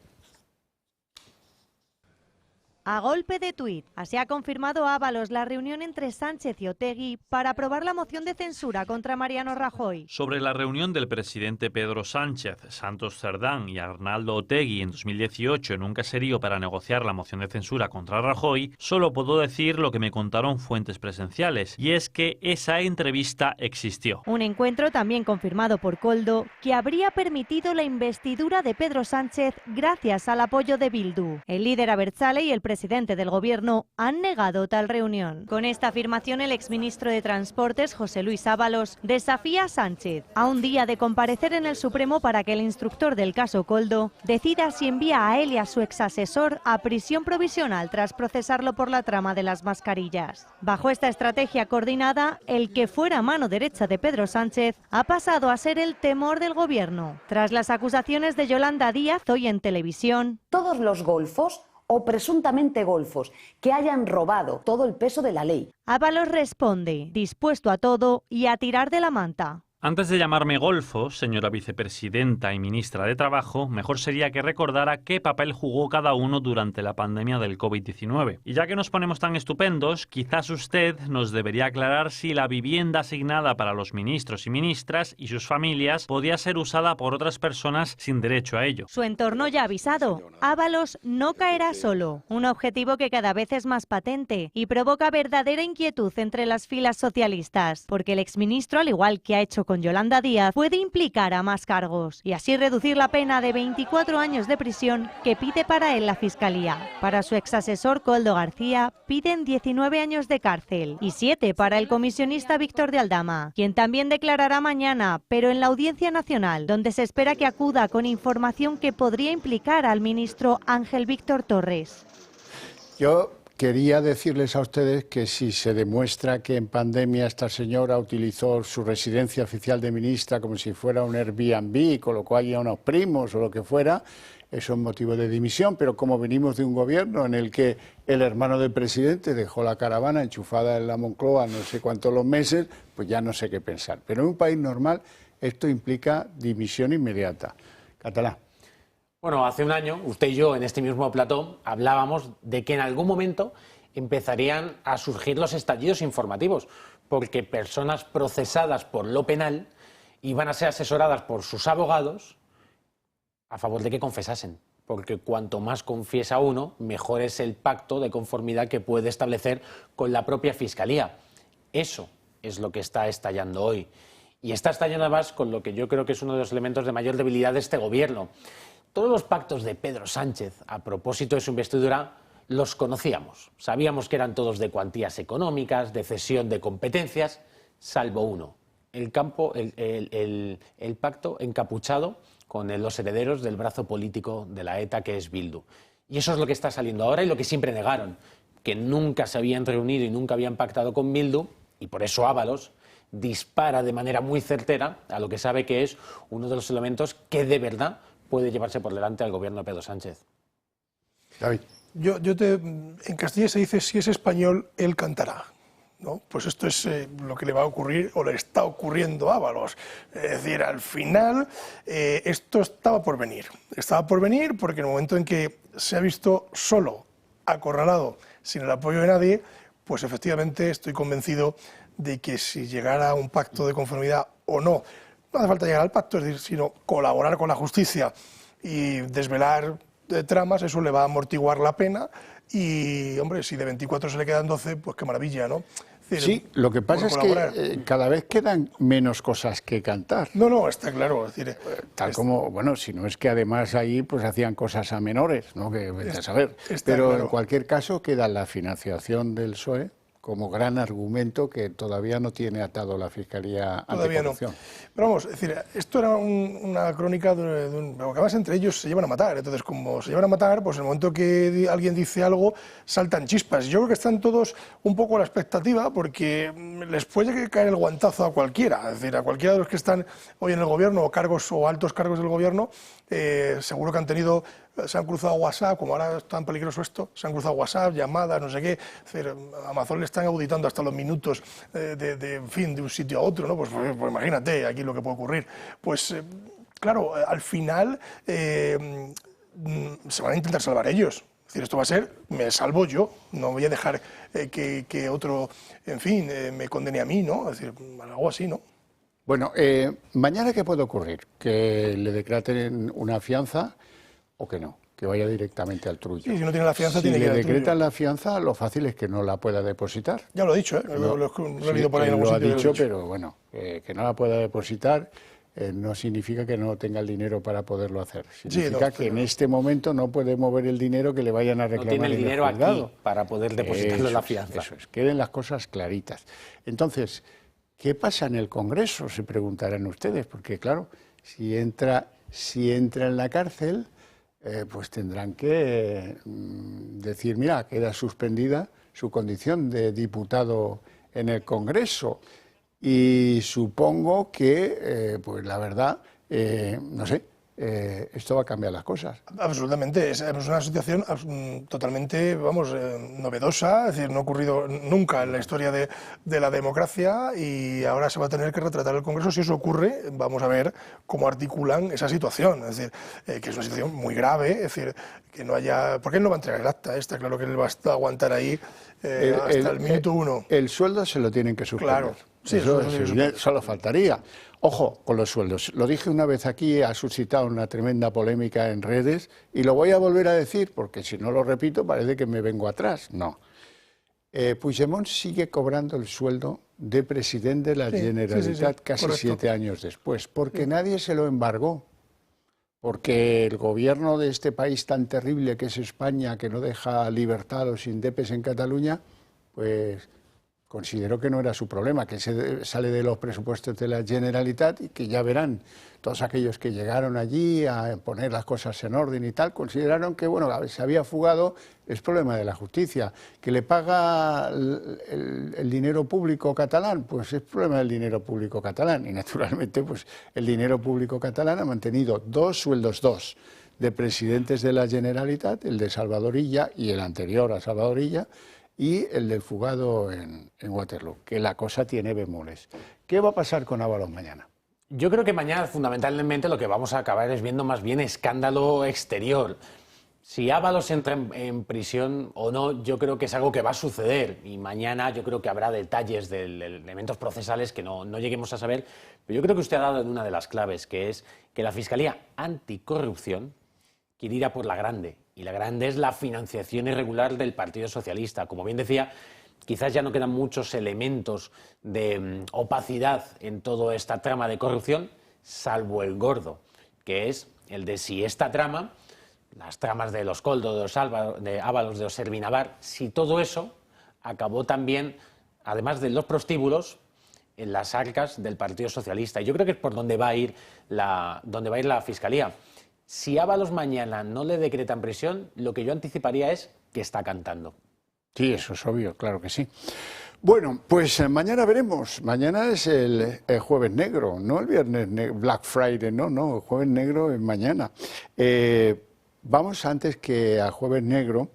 A golpe de tuit, así ha confirmado Ábalos la reunión entre Sánchez y Otegi para aprobar la moción de censura contra Mariano Rajoy. Sobre la reunión del presidente Pedro Sánchez, Santos Cerdán y Arnaldo Otegi en 2018 en un caserío para negociar la moción de censura contra Rajoy, solo puedo decir lo que me contaron fuentes presenciales, y es que esa entrevista existió. Un encuentro también confirmado por Koldo, que habría permitido la investidura de Pedro Sánchez gracias al apoyo de Bildu. El líder abertzale y el presidente del gobierno han negado tal reunión. Con esta afirmación, el exministro de Transportes, José Luis Ábalos, desafía a Sánchez a un día de comparecer en el Supremo para que el instructor del caso Koldo decida si envía a él y a su exasesor a prisión provisional tras procesarlo por la trama de las mascarillas. Bajo esta estrategia coordinada, el que fuera mano derecha de Pedro Sánchez ha pasado a ser el temor del gobierno. Tras las acusaciones de Yolanda Díaz hoy en televisión, todos los golfos o presuntamente golfos que hayan robado todo el peso de la ley. Ábalos responde, dispuesto a todo y a tirar de la manta. Antes de llamarme golfo, señora vicepresidenta y ministra de Trabajo, mejor sería que recordara qué papel jugó cada uno durante la pandemia del COVID-19. Y ya que nos ponemos tan estupendos, quizás usted nos debería aclarar si la vivienda asignada para los ministros y ministras y sus familias podía ser usada por otras personas sin derecho a ello. Su entorno ya ha avisado, Ábalos no caerá solo, un objetivo que cada vez es más patente y provoca verdadera inquietud entre las filas socialistas, porque el exministro, al igual que ha hecho con Yolanda Díaz, puede implicar a más cargos y así reducir la pena de 24 años de prisión que pide para él la Fiscalía. Para su exasesor Koldo García piden 19 años de cárcel y 7 para el comisionista Víctor de Aldama, quien también declarará mañana, pero en la Audiencia Nacional, donde se espera que acuda con información que podría implicar al ministro Ángel Víctor Torres. Yo quería decirles a ustedes que si se demuestra que en pandemia esta señora utilizó su residencia oficial de ministra como si fuera un Airbnb, colocó allí a unos primos o lo que fuera, eso es motivo de dimisión, pero como venimos de un gobierno en el que el hermano del presidente dejó la caravana enchufada en la Moncloa no sé cuántos los meses, pues ya no sé qué pensar. Pero en un país normal esto implica dimisión inmediata. Catalá. Bueno. Bueno, hace un año, usted y yo en este mismo plató hablábamos de que en algún momento empezarían a surgir los estallidos informativos, porque personas procesadas por lo penal iban a ser asesoradas por sus abogados a favor de que confesasen, porque cuanto más confiesa uno, mejor es el pacto de conformidad que puede establecer con la propia Fiscalía. Eso es lo que está estallando hoy. Y está estallando además con lo que yo creo que es uno de los elementos de mayor debilidad de este gobierno. Todos los pactos de Pedro Sánchez a propósito de su investidura los conocíamos. Sabíamos que eran todos de cuantías económicas, de cesión de competencias, salvo uno. El pacto encapuchado con los herederos del brazo político de la ETA, que es Bildu. Y eso es lo que está saliendo ahora y lo que siempre negaron, que nunca se habían reunido y nunca habían pactado con Bildu, y por eso Ábalos dispara de manera muy certera a lo que sabe que es uno de los elementos que de verdad puede llevarse por delante al gobierno de Pedro Sánchez. David. En Castilla se dice, si es español, él cantará, ¿no? Pues esto es lo que le va a ocurrir o le está ocurriendo a Ábalos. Es decir, al final esto estaba por venir. Estaba por venir porque en el momento en que se ha visto solo, acorralado, sin el apoyo de nadie, pues efectivamente estoy convencido de que si llegara a un pacto de conformidad o no, no hace falta llegar al pacto, es decir, sino colaborar con la justicia y desvelar tramas, eso le va a amortiguar la pena y, hombre, si de 24 se le quedan 12, pues qué maravilla, ¿no? Es decir, sí, lo que pasa es que cada vez quedan menos cosas que cantar. No, está claro. Es decir, tal como, bueno, si no es que además ahí pues hacían cosas a menores, ¿no? Que vete a saber. Pero claro, en cualquier caso queda la financiación del PSOE como gran argumento que todavía no tiene atado la Fiscalía Anticorrupción. No. Pero vamos, es decir, esto era una crónica de un... Porque además entre ellos se llevan a matar. Entonces, como se llevan a matar, pues en el momento que alguien dice algo, saltan chispas. Yo creo que están todos un poco a la expectativa porque les puede caer el guantazo a cualquiera. Es decir, a cualquiera de los que están hoy en el gobierno o cargos o altos cargos del gobierno, seguro que han tenido... Se han cruzado WhatsApp, como ahora es tan peligroso esto, se han cruzado WhatsApp, llamadas, no sé qué. Es decir, a Amazon le están auditando hasta los minutos en fin, de un sitio a otro, ¿no? Pues imagínate aquí lo que puede ocurrir. Pues claro, al final se van a intentar salvar ellos. Es decir, esto va a ser, me salvo yo, no voy a dejar que otro, en fin, me condene a mí, ¿no? Es decir, algo así, ¿no? Bueno, mañana ¿qué puede ocurrir? Que le decreten una fianza o que no, que vaya directamente al trullo. Sí, si no tiene la fianza, tiene que ir al trullo. Si le decretan trullo. la fianza, lo fácil es que no la pueda depositar. Ya lo he dicho, lo he leído por ahí en algún lo ha sitio. dicho, pero bueno, que no la pueda depositar no significa que no tenga el dinero para poderlo hacer. Significa que en este momento no puede mover el dinero que le vayan a reclamar. No tiene el dinero en el juzgado aquí para poder depositarlo en la fianza. Eso es, queden las cosas claritas. Entonces, ¿qué pasa en el Congreso? Se preguntarán ustedes, porque claro, si entra en la cárcel, pues tendrán que decir, mira, queda suspendida su condición de diputado en el Congreso. Y supongo que, pues la verdad, no sé, esto va a cambiar las cosas. Absolutamente, es una situación totalmente, vamos, novedosa, es decir, no ha ocurrido nunca en la historia de la democracia y ahora se va a tener que retratar el Congreso. Si eso ocurre, vamos a ver cómo articulan esa situación, es decir, que es una situación muy grave, es decir, que no haya... Porque él no va a entregar el acta, está claro que él va a aguantar ahí hasta el minuto uno. El sueldo se lo tienen que suspender. Claro. Sí, eso solo faltaría. Ojo con los sueldos. Lo dije una vez aquí, ha suscitado una tremenda polémica en redes y lo voy a volver a decir porque si no lo repito parece que me vengo atrás. No. Puigdemont sigue cobrando el sueldo de presidente de la Generalitat casi correcto. 7 años después, porque nadie se lo embargó. Porque el gobierno de este país tan terrible que es España, que no deja libertad a los indepes en Cataluña, pues consideró que no era su problema, que sale de los presupuestos de la Generalitat y que ya verán, todos aquellos que llegaron allí a poner las cosas en orden y tal, consideraron que, bueno, se había fugado, es problema de la justicia. Que le paga el dinero público catalán, pues es problema del dinero público catalán. Y naturalmente, pues el dinero público catalán ha mantenido 2 sueldos de presidentes de la Generalitat, el de Salvador Illa y el anterior a Salvador Illa, y el del fugado en Waterloo, que la cosa tiene bemoles. ¿Qué va a pasar con Ábalos mañana? Yo creo que mañana fundamentalmente lo que vamos a acabar es viendo más bien escándalo exterior. Si Ábalos entra en prisión o no, yo creo que es algo que va a suceder y mañana yo creo que habrá detalles de elementos procesales que no lleguemos a saber, pero yo creo que usted ha dado en una de las claves, que es que la Fiscalía Anticorrupción quiere ir a por la grande, y la grande es la financiación irregular del Partido Socialista. Como bien decía, quizás ya no quedan muchos elementos de opacidad en toda esta trama de corrupción, salvo el gordo, que es el de si esta trama, las tramas de los Koldo, de Ábalos, de Oservinabar, si todo eso acabó también, además de los prostíbulos, en las arcas del Partido Socialista. Y yo creo que es por donde va a ir la Fiscalía. Si Ábalos mañana no le decretan prisión, lo que yo anticiparía es que está cantando. Sí, eso es obvio, claro que sí. Bueno, pues mañana veremos. Mañana es el Jueves Negro, no el Viernes Black Friday, no, el Jueves Negro es mañana. Vamos, antes que a Jueves Negro,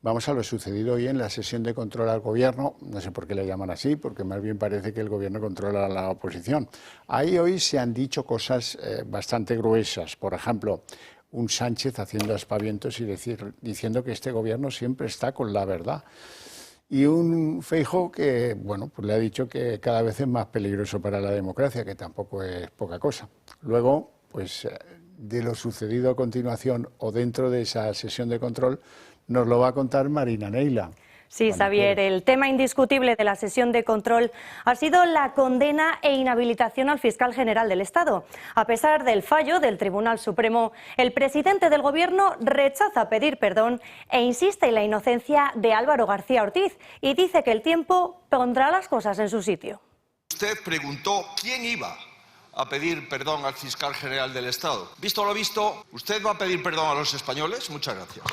vamos a lo sucedido hoy en la sesión de control al Gobierno. No sé por qué le llaman así, porque más bien parece que el Gobierno controla a la oposición. Ahí hoy se han dicho cosas bastante gruesas. Por ejemplo, un Sánchez haciendo aspavientos y diciendo que este Gobierno siempre está con la verdad. Y un Feijóo que, bueno, pues le ha dicho que cada vez es más peligroso para la democracia, que tampoco es poca cosa. Luego, pues de lo sucedido a continuación o dentro de esa sesión de control, nos lo va a contar Marina Neila. Sí, Xavier, el tema indiscutible de la sesión de control ha sido la condena e inhabilitación al fiscal general del Estado. A pesar del fallo del Tribunal Supremo, el presidente del Gobierno rechaza pedir perdón e insiste en la inocencia de Álvaro García Ortiz y dice que el tiempo pondrá las cosas en su sitio. Usted preguntó quién iba a pedir perdón al fiscal general del Estado. Visto lo visto, ¿usted va a pedir perdón a los españoles? Muchas gracias.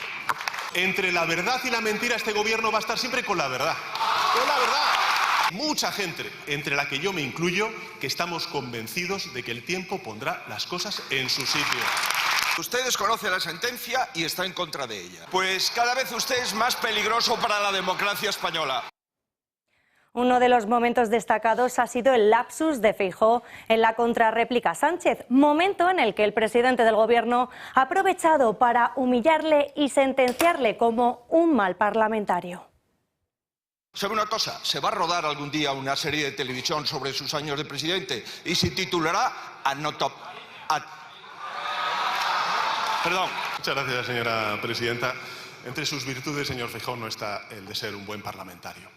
Entre la verdad y la mentira, este gobierno va a estar siempre con la verdad. Con la verdad. Mucha gente, entre la que yo me incluyo, que estamos convencidos de que el tiempo pondrá las cosas en su sitio. Usted desconoce la sentencia y está en contra de ella. Pues cada vez usted es más peligroso para la democracia española. Uno de los momentos destacados ha sido el lapsus de Feijóo en la contrarréplica a Sánchez, momento en el que el presidente del Gobierno ha aprovechado para humillarle y sentenciarle como un mal parlamentario. ¿Sabe una cosa? Se va a rodar algún día una serie de televisión sobre sus años de presidente y se titulará Perdón. Muchas gracias, señora presidenta. Entre sus virtudes, señor Feijóo, no está el de ser un buen parlamentario.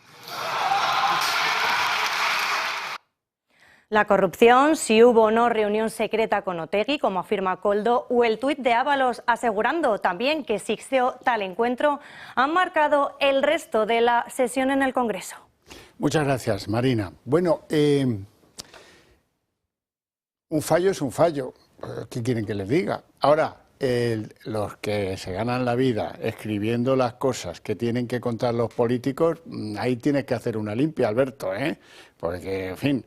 La corrupción, si hubo o no reunión secreta con Otegi, como afirma Koldo, o el tuit de Ábalos asegurando también que existió tal encuentro, han marcado el resto de la sesión en el Congreso. Muchas gracias, Marina. Bueno, un fallo es un fallo. ¿Qué quieren que les diga? Ahora, los que se ganan la vida escribiendo las cosas que tienen que contar los políticos, ahí tienes que hacer una limpia, Alberto, porque, en fin,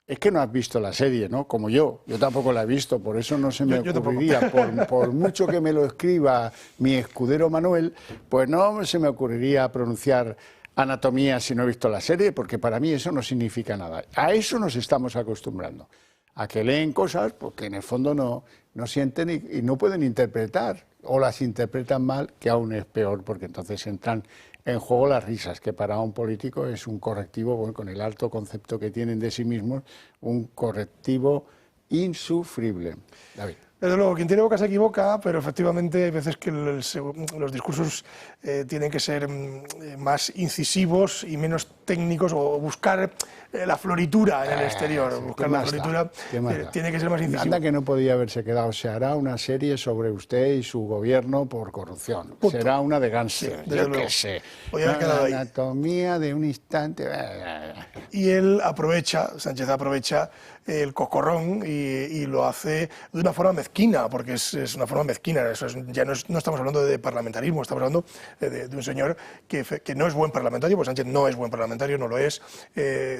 es que no has visto la serie, ¿no? Como yo tampoco la he visto, por eso no se me ocurriría, por mucho que me lo escriba mi escudero Manuel, pues no se me ocurriría pronunciar anatomía si no he visto la serie, porque para mí eso no significa nada. A eso nos estamos acostumbrando, a que leen cosas porque en el fondo no sienten y no pueden interpretar, o las interpretan mal, que aún es peor, porque entonces entran en juego las risas, que para un político es un correctivo, bueno, con el alto concepto que tienen de sí mismos, un correctivo insufrible. David. Desde luego, quien tiene boca se equivoca, pero efectivamente hay veces que los discursos tienen que ser más incisivos y menos técnicos, o buscar la floritura en el exterior. Sí, buscar la floritura tiene que ser más incisivo. Anda que no podía haberse quedado. Se hará una serie sobre usted y su gobierno por corrupción. Punto. Será una de Gánster, yo qué sé. La anatomía de un instante. Y él aprovecha, Sánchez aprovecha el cocorrón y lo hace de una forma mezquina, porque es una forma mezquina. Eso ya no estamos hablando de parlamentarismo, estamos hablando de un señor que no es buen parlamentario, porque Sánchez no es buen parlamentario, no lo es.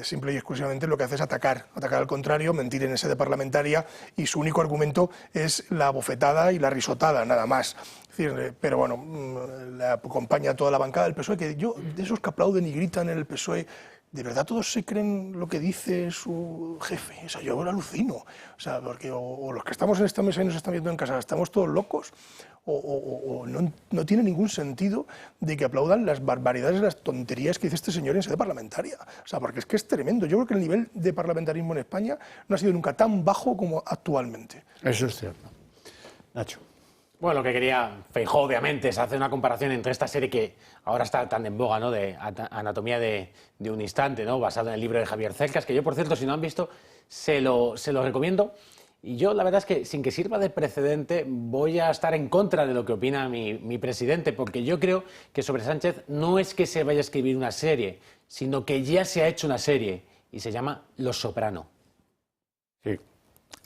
Simple y exclusivamente lo que hace es atacar al contrario, mentir en ese de parlamentaria, y su único argumento es la bofetada y la risotada, nada más. Es decir, pero bueno, le acompaña toda la bancada del PSOE, que yo, de esos que aplauden y gritan en el PSOE, ¿de verdad todos se creen lo que dice su jefe? O sea, yo ahora alucino. O sea, porque o los que estamos en esta mesa y nos están viendo en casa, ¿estamos todos locos? O no tiene ningún sentido de que aplaudan las barbaridades, las tonterías que dice este señor en sede parlamentaria. O sea, porque es que es tremendo. Yo creo que el nivel de parlamentarismo en España no ha sido nunca tan bajo como actualmente. Eso es cierto. Nacho. Bueno, lo que quería Feijóo, obviamente, es hacer una comparación entre esta serie que ahora está tan en boga, ¿no?, de Anatomía de un instante, ¿no?, basado en el libro de Javier Cercas, que yo, por cierto, si no han visto, se lo recomiendo. Y yo, la verdad es que, sin que sirva de precedente, voy a estar en contra de lo que opina mi presidente, porque yo creo que sobre Sánchez no es que se vaya a escribir una serie, sino que ya se ha hecho una serie, y se llama Los Soprano. Sí.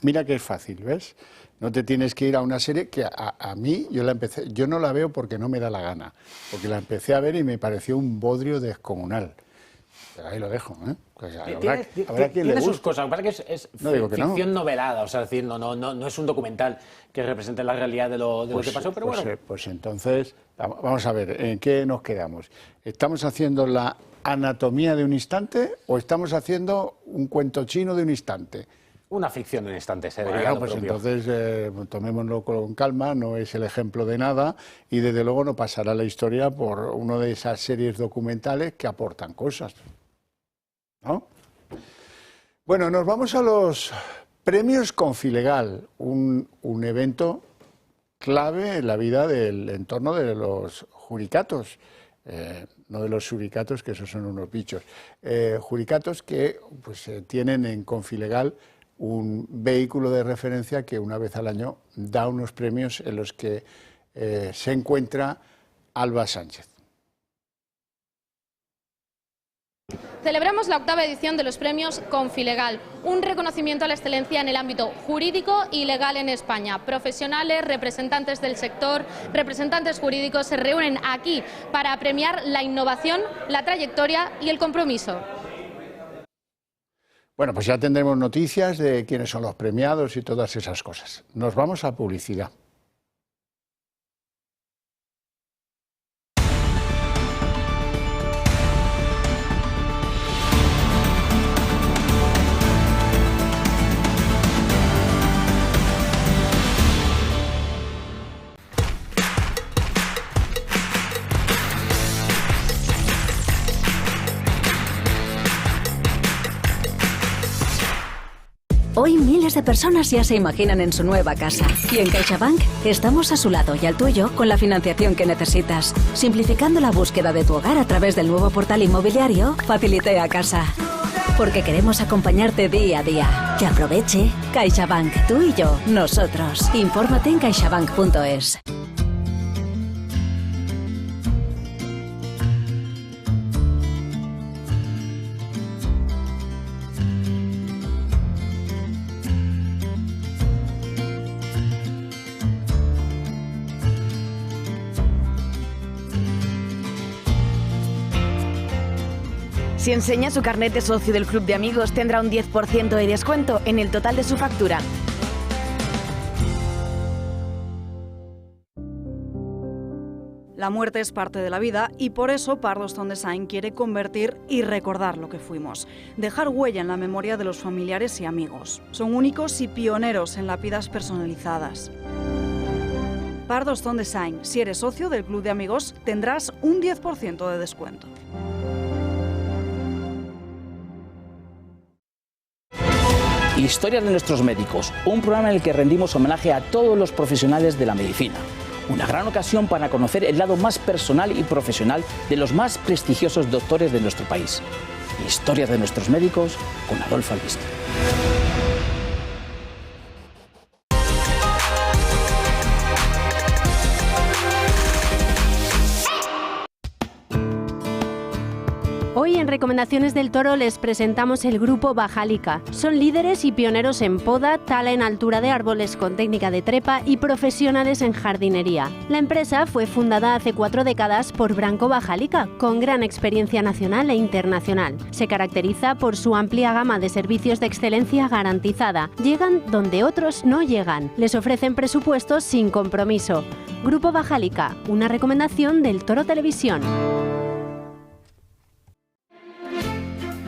Mira que es fácil, ¿ves? No te tienes que ir a una serie que a mí, yo no la veo porque no me da la gana, porque la empecé a ver y me pareció un bodrio descomunal. Pero ahí lo dejo, ¿eh? Pues habrá quien le guste. Sus cosas, lo que pasa es que es ficción novelada, o sea, es decir, no es un documental que represente la realidad de lo que pasó, pero bueno. Pues entonces, vamos a ver, ¿en qué nos quedamos? ¿Estamos haciendo la anatomía de un instante o estamos haciendo un cuento chino de un instante? Una ficción de un instante, se diría. Bueno, pues entonces tomémoslo con calma, no es el ejemplo de nada y desde luego no pasará la historia por una de esas series documentales que aportan cosas, ¿no? Bueno, nos vamos a los premios Confilegal, un evento clave en la vida del entorno de los juricatos, no de los suricatos, que esos son unos bichos, juricatos que pues, tienen en Confilegal un vehículo de referencia que una vez al año da unos premios en los que se encuentra Alba Sánchez. Celebramos la 8ª edición de los premios Confilegal, un reconocimiento a la excelencia en el ámbito jurídico y legal en España. Profesionales, representantes del sector, representantes jurídicos se reúnen aquí para premiar la innovación, la trayectoria y el compromiso. Bueno, pues ya tendremos noticias de quiénes son los premiados y todas esas cosas. Nos vamos a publicidad. Hoy miles de personas ya se imaginan en su nueva casa. Y en CaixaBank estamos a su lado y al tuyo con la financiación que necesitas. Simplificando la búsqueda de tu hogar a través del nuevo portal inmobiliario Facilité a Casa. Porque queremos acompañarte día a día. Que aproveche. CaixaBank, tú y yo, nosotros. Infórmate en caixabank.es. Si enseña su carnet de socio del Club de Amigos, tendrá un 10% de descuento en el total de su factura. La muerte es parte de la vida y por eso Pardos on Design quiere convertir y recordar lo que fuimos. Dejar huella en la memoria de los familiares y amigos. Son únicos y pioneros en lápidas personalizadas. Pardos on Design. Si eres socio del Club de Amigos, tendrás un 10% de descuento. Historias de nuestros médicos, un programa en el que rendimos homenaje a todos los profesionales de la medicina. Una gran ocasión para conocer el lado más personal y profesional de los más prestigiosos doctores de nuestro país. Historias de nuestros médicos con Adolfo Albiste. Hoy en Recomendaciones del Toro les presentamos el grupo Bajalica. Son líderes y pioneros en poda, tala en altura de árboles con técnica de trepa y profesionales en jardinería. La empresa fue fundada hace 4 décadas por Branco Bajalica, con gran experiencia nacional e internacional. Se caracteriza por su amplia gama de servicios de excelencia garantizada. Llegan donde otros no llegan. Les ofrecen presupuestos sin compromiso. Grupo Bajalica, una recomendación del Toro Televisión.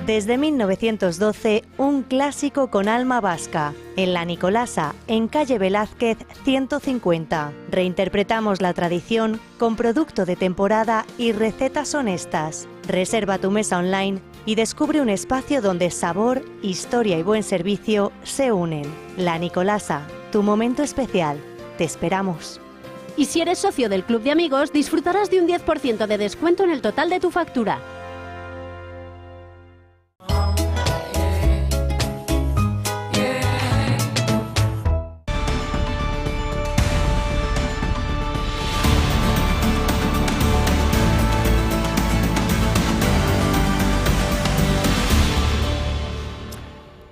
Desde 1912, un clásico con alma vasca. En La Nicolasa, en calle Velázquez 150. Reinterpretamos la tradición con producto de temporada y recetas honestas. Reserva tu mesa online y descubre un espacio donde sabor, historia y buen servicio se unen. La Nicolasa, tu momento especial. Te esperamos. Y si eres socio del Club de Amigos, disfrutarás de un 10% de descuento en el total de tu factura.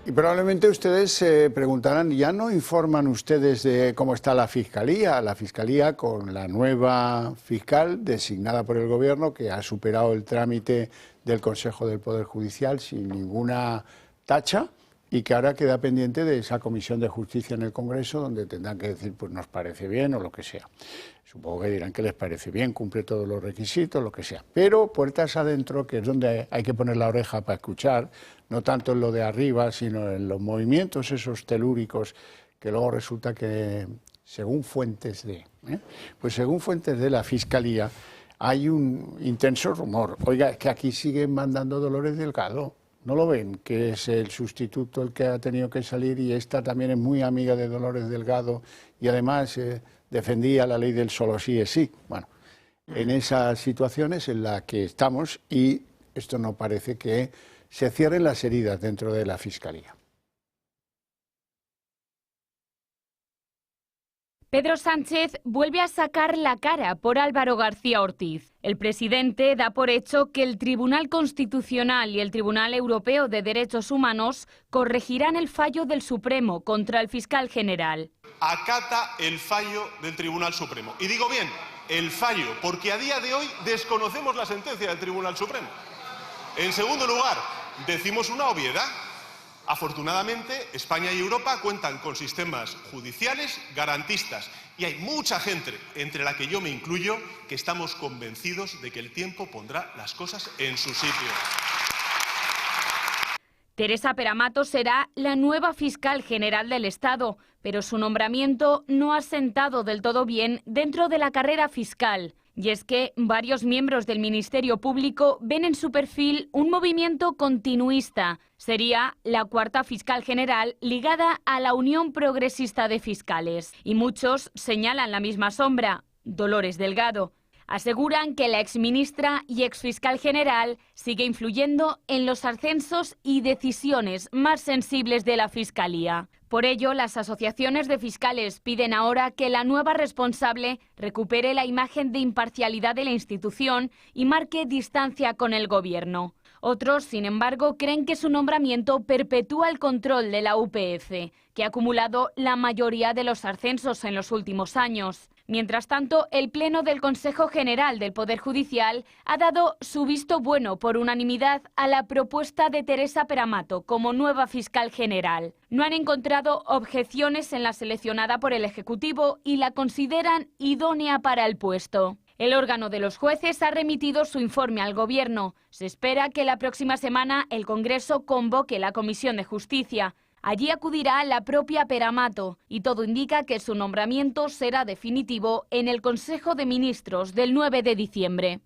Y probablemente ustedes se preguntarán, ¿ya no informan ustedes de cómo está la Fiscalía? La Fiscalía con la nueva fiscal designada por el Gobierno, que ha superado el trámite del Consejo del Poder Judicial sin ninguna tacha y que ahora queda pendiente de esa Comisión de Justicia en el Congreso, donde tendrán que decir, pues nos parece bien o lo que sea. Supongo que dirán que les parece bien, cumple todos los requisitos, lo que sea. Pero puertas adentro, que es donde hay que poner la oreja para escuchar, no tanto en lo de arriba, sino en los movimientos esos telúricos, que luego resulta que, según fuentes de la Fiscalía, hay un intenso rumor. Oiga, es que aquí siguen mandando Dolores Delgado. ¿No lo ven? Que es el sustituto el que ha tenido que salir y esta también es muy amiga de Dolores Delgado y además defendía la ley del solo sí es sí. Bueno, en esas situaciones en las que estamos y esto no parece que se cierren las heridas dentro de la Fiscalía. Pedro Sánchez vuelve a sacar la cara por Álvaro García Ortiz. El presidente da por hecho que el Tribunal Constitucional y el Tribunal Europeo de Derechos Humanos corregirán el fallo del Supremo contra el fiscal general. Acata el fallo del Tribunal Supremo. Y digo bien, el fallo, porque a día de hoy desconocemos la sentencia del Tribunal Supremo. En segundo lugar, decimos una obviedad. Afortunadamente, España y Europa cuentan con sistemas judiciales garantistas y hay mucha gente, entre la que yo me incluyo, que estamos convencidos de que el tiempo pondrá las cosas en su sitio. Teresa Peramato será la nueva fiscal general del Estado, pero su nombramiento no ha sentado del todo bien dentro de la carrera fiscal. Y es que varios miembros del Ministerio Público ven en su perfil un movimiento continuista. Sería la cuarta fiscal general ligada a la Unión Progresista de Fiscales. Y muchos señalan la misma sombra, Dolores Delgado. Aseguran que la exministra y exfiscal general sigue influyendo en los ascensos y decisiones más sensibles de la Fiscalía. Por ello, las asociaciones de fiscales piden ahora que la nueva responsable recupere la imagen de imparcialidad de la institución y marque distancia con el Gobierno. Otros, sin embargo, creen que su nombramiento perpetúa el control de la UPF, que ha acumulado la mayoría de los ascensos en los últimos años. Mientras tanto, el Pleno del Consejo General del Poder Judicial ha dado su visto bueno por unanimidad a la propuesta de Teresa Peramato como nueva fiscal general. No han encontrado objeciones en la seleccionada por el Ejecutivo y la consideran idónea para el puesto. El órgano de los jueces ha remitido su informe al Gobierno. Se espera que la próxima semana el Congreso convoque la Comisión de Justicia. Allí acudirá la propia Peramato y todo indica que su nombramiento será definitivo en el Consejo de Ministros del 9 de diciembre.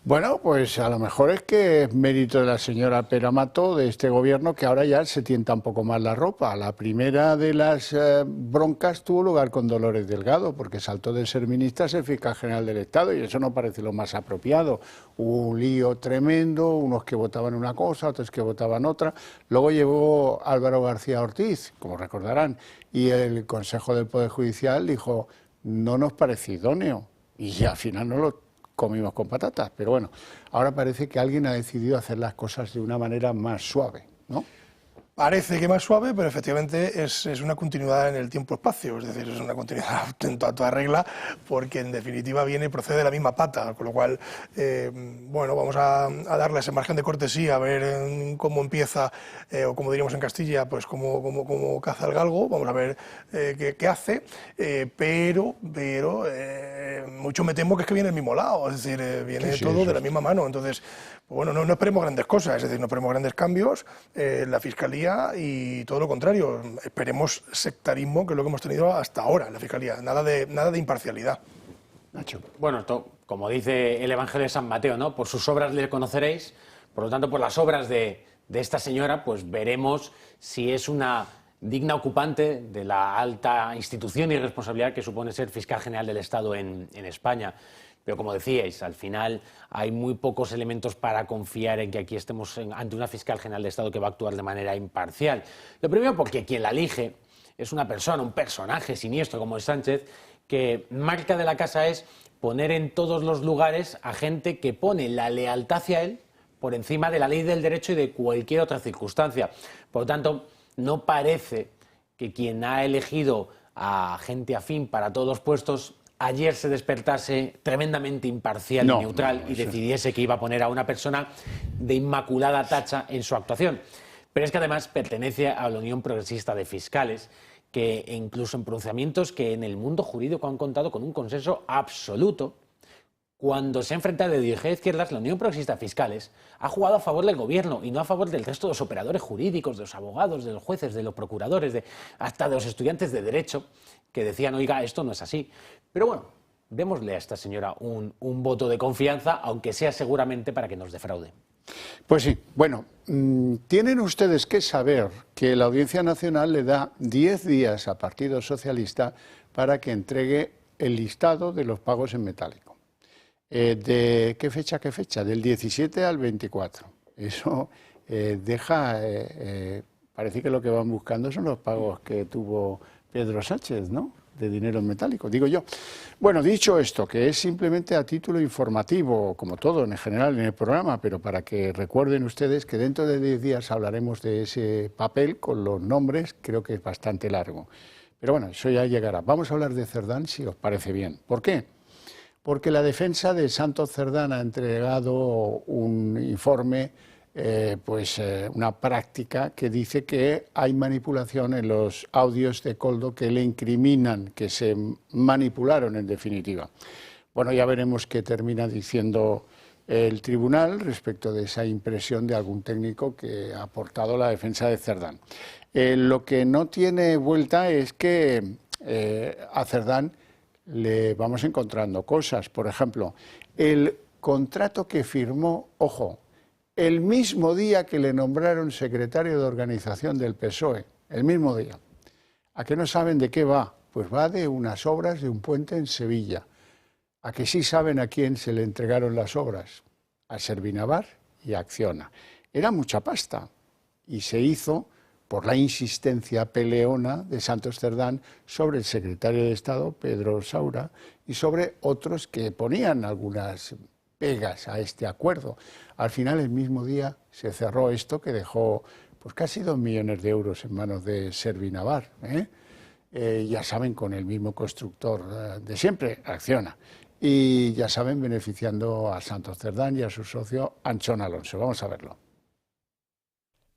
Bueno, pues a lo mejor es que es mérito de la señora Peramato, de este gobierno, que ahora ya se tienta un poco más la ropa. La primera de las broncas tuvo lugar con Dolores Delgado, porque saltó de ser ministra a ser fiscal general del Estado, y eso no parece lo más apropiado. Hubo un lío tremendo, unos que votaban una cosa, otros que votaban otra. Luego llegó Álvaro García Ortiz, como recordarán, y el Consejo del Poder Judicial dijo, no nos parece idóneo, y al final no lo comimos con patatas, pero bueno, ahora parece que alguien ha decidido hacer las cosas de una manera más suave, ¿no? Parece que más suave, pero efectivamente es una continuidad en el tiempo-espacio, es decir, es una continuidad a toda regla, porque en definitiva procede de la misma pata, con lo cual, bueno, vamos a darle ese margen de cortesía, a ver cómo empieza, o como diríamos en Castilla, pues cómo caza el galgo, vamos a ver qué hace, pero mucho me temo que es que viene del mismo lado, es decir, viene todo de la misma mano, entonces, bueno, no esperemos grandes cosas, es decir, no esperemos grandes cambios, la Fiscalía y todo lo contrario, esperemos sectarismo, que es lo que hemos tenido hasta ahora en la Fiscalía, nada de imparcialidad. Nacho. Bueno, esto, como dice el Evangelio de San Mateo, ¿no? Por sus obras le conoceréis, por lo tanto, por las obras de esta señora, pues veremos si es una digna ocupante de la alta institución y responsabilidad que supone ser fiscal general del Estado en España. Pero como decíais, al final hay muy pocos elementos para confiar en que aquí estemos ante una fiscal general de Estado que va a actuar de manera imparcial. Lo primero porque quien la elige es una persona, un personaje siniestro como es Sánchez, que marca de la casa es poner en todos los lugares a gente que pone la lealtad hacia él por encima de la ley del derecho y de cualquier otra circunstancia. Por lo tanto, no parece que quien ha elegido a gente afín para todos los puestos ayer se despertase tremendamente imparcial y neutral y decidiese que iba a poner a una persona de inmaculada tacha en su actuación. Pero es que además pertenece a la Unión Progresista de Fiscales, que incluso en pronunciamientos que en el mundo jurídico han contado con un consenso absoluto, cuando se ha enfrentado de dirigir a izquierdas, la Unión Progresista de Fiscales ha jugado a favor del gobierno y no a favor del resto de los operadores jurídicos, de los abogados, de los jueces, de los procuradores, hasta de los estudiantes de Derecho, que decían, oiga, esto no es así. Pero bueno, démosle a esta señora un voto de confianza, aunque sea seguramente para que nos defraude. Pues sí, bueno, tienen ustedes que saber que la Audiencia Nacional le da 10 días al Partido Socialista para que entregue el listado de los pagos en metálico. ¿De qué fecha a qué fecha? Del 17 al 24. Eso parece que lo que van buscando son los pagos que tuvo Pedro Sánchez, ¿no?, de dinero en metálico, digo yo. Bueno, dicho esto, que es simplemente a título informativo, como todo en general en el programa, pero para que recuerden ustedes que dentro de 10 días hablaremos de ese papel con los nombres, creo que es bastante largo. Pero bueno, eso ya llegará. Vamos a hablar de Cerdán, si os parece bien. ¿Por qué? Porque la defensa de Santos Cerdán ha entregado un informe, una práctica que dice que hay manipulación en los audios de Koldo que le incriminan, que se manipularon en definitiva. Bueno, ya veremos qué termina diciendo el tribunal respecto de esa impresión de algún técnico que ha aportado la defensa de Cerdán. Lo que no tiene vuelta es que a Cerdán le vamos encontrando cosas. Por ejemplo, el contrato que firmó, ojo, el mismo día que le nombraron secretario de organización del PSOE, el mismo día. ¿A qué no saben de qué va? Pues va de unas obras de un puente en Sevilla. ¿A que sí saben a quién se le entregaron las obras? A Servinavar y a Acciona. Era mucha pasta y se hizo por la insistencia peleona de Santos Cerdán sobre el secretario de Estado, Pedro Saura, y sobre otros que ponían algunas pegas a este acuerdo. Al final, el mismo día, se cerró esto que dejó pues casi 2 millones de euros en manos de Servinavar. Ya saben, con el mismo constructor de siempre, Acciona. Y ya saben, beneficiando a Santos Cerdán y a su socio Anchón Alonso. Vamos a verlo.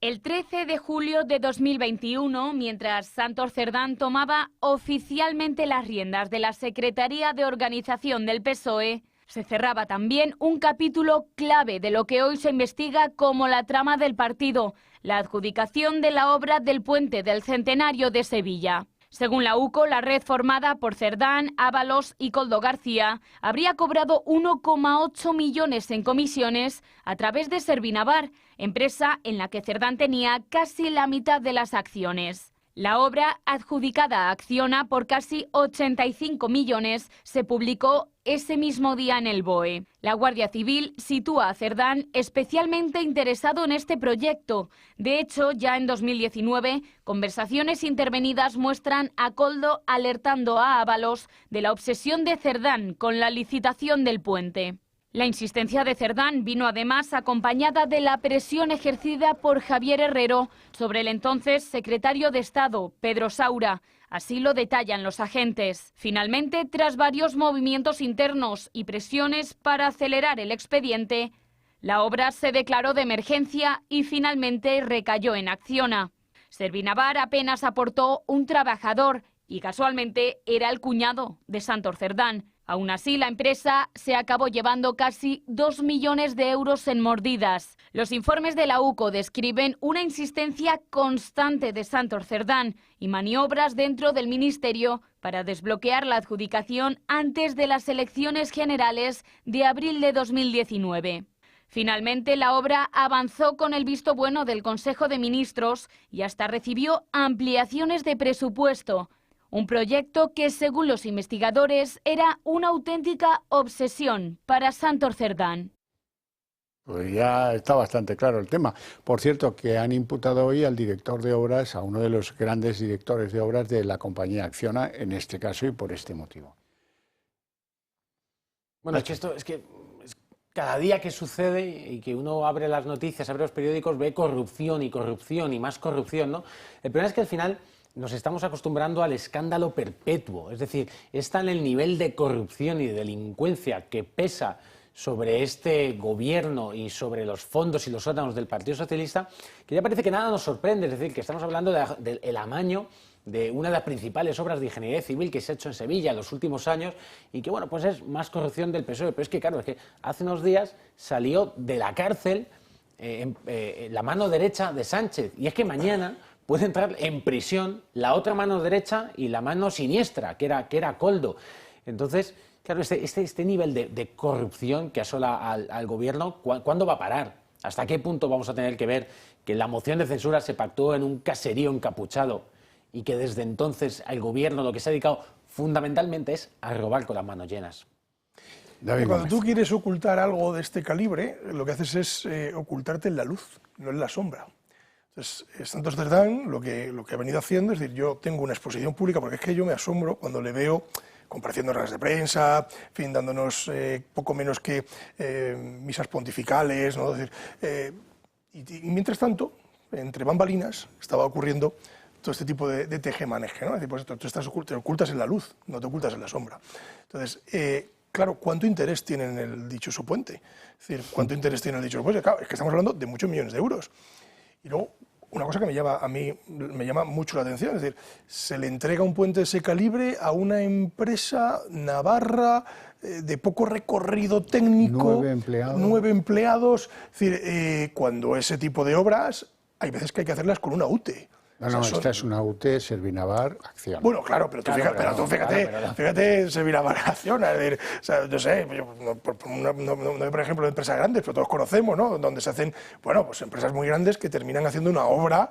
El 13 de julio de 2021, mientras Santos Cerdán tomaba oficialmente las riendas de la Secretaría de Organización del PSOE, se cerraba también un capítulo clave de lo que hoy se investiga como la trama del partido, la adjudicación de la obra del Puente del Centenario de Sevilla. Según la UCO, la red formada por Cerdán, Ábalos y Koldo García habría cobrado 1,8 millones en comisiones a través de Servinavar, empresa en la que Cerdán tenía casi la mitad de las acciones. La obra, adjudicada a Acciona por casi 85 millones, se publicó ese mismo día en el BOE. La Guardia Civil sitúa a Cerdán especialmente interesado en este proyecto. De hecho, ya en 2019, conversaciones intervenidas muestran a Koldo alertando a Ábalos de la obsesión de Cerdán con la licitación del puente. La insistencia de Cerdán vino además acompañada de la presión ejercida por Javier Herrero sobre el entonces secretario de Estado, Pedro Saura. Así lo detallan los agentes. Finalmente, tras varios movimientos internos y presiones para acelerar el expediente, la obra se declaró de emergencia y finalmente recayó en Acciona. Servinavar apenas aportó un trabajador y casualmente era el cuñado de Santos Cerdán. Aún así, la empresa se acabó llevando casi 2 millones de euros en mordidas. Los informes de la UCO describen una insistencia constante de Santos Cerdán y maniobras dentro del Ministerio para desbloquear la adjudicación antes de las elecciones generales de abril de 2019. Finalmente, la obra avanzó con el visto bueno del Consejo de Ministros y hasta recibió ampliaciones de presupuesto. Un proyecto que, según los investigadores, era una auténtica obsesión para Santos Cerdán. Pues ya está bastante claro el tema. Por cierto, que han imputado hoy al director de obras, a uno de los grandes directores de obras de la compañía Acciona, en este caso y por este motivo. Bueno, cada día que sucede y que uno abre las noticias, abre los periódicos, ve corrupción y más corrupción, ¿no? El problema es que al final nos estamos acostumbrando al escándalo perpetuo, es decir, es tan el nivel de corrupción y de delincuencia que pesa sobre este gobierno y sobre los fondos y los órganos del Partido Socialista, que ya parece que nada nos sorprende, es decir, que estamos hablando del amaño de una de las principales obras de ingeniería civil que se ha hecho en Sevilla en los últimos años y que, bueno, pues es más corrupción del PSOE. Pero es que, claro, es que hace unos días salió de la cárcel la mano derecha de Sánchez y es que mañana puede entrar en prisión la otra mano derecha y la mano siniestra, que era Koldo. Entonces, claro, este nivel de corrupción que asola al gobierno, ¿cuándo va a parar? ¿Hasta qué punto vamos a tener que ver que la moción de censura se pactó en un caserío encapuchado y que desde entonces el gobierno lo que se ha dedicado fundamentalmente es a robar con las manos llenas? Cuando tú quieres ocultar algo de este calibre, lo que haces es ocultarte en la luz, no en la sombra. Entonces, Santos Cerdán lo que ha venido haciendo es decir, yo tengo una exposición pública, porque es que yo me asombro cuando le veo compareciendo en ruedas de prensa, en fin, dándonos poco menos que misas pontificales, ¿no? Es decir, y mientras tanto, entre bambalinas, estaba ocurriendo todo este tipo de tejemaneje, ¿no? Es decir, pues te ocultas en la luz, no te ocultas en la sombra. Entonces, claro, ¿cuánto interés tiene en el dichoso puente? Es decir, ¿cuánto interés tiene en el dichoso puente? Claro, es que estamos hablando de muchos millones de euros. Y luego, una cosa que me llama mucho la atención, es decir, se le entrega un puente de ese calibre a una empresa navarra de poco recorrido técnico, 9 empleados, es decir, cuando ese tipo de obras hay veces que hay que hacerlas con una UTE. No, esta es una UTE, Servinavar, Acciona. Bueno, claro, pero tú fíjate, Servinavar, Acciona. Es decir, o sea, yo sé, no por ejemplo de empresas grandes, pero todos conocemos, ¿no? Donde se hacen, bueno, pues empresas muy grandes que terminan haciendo una obra,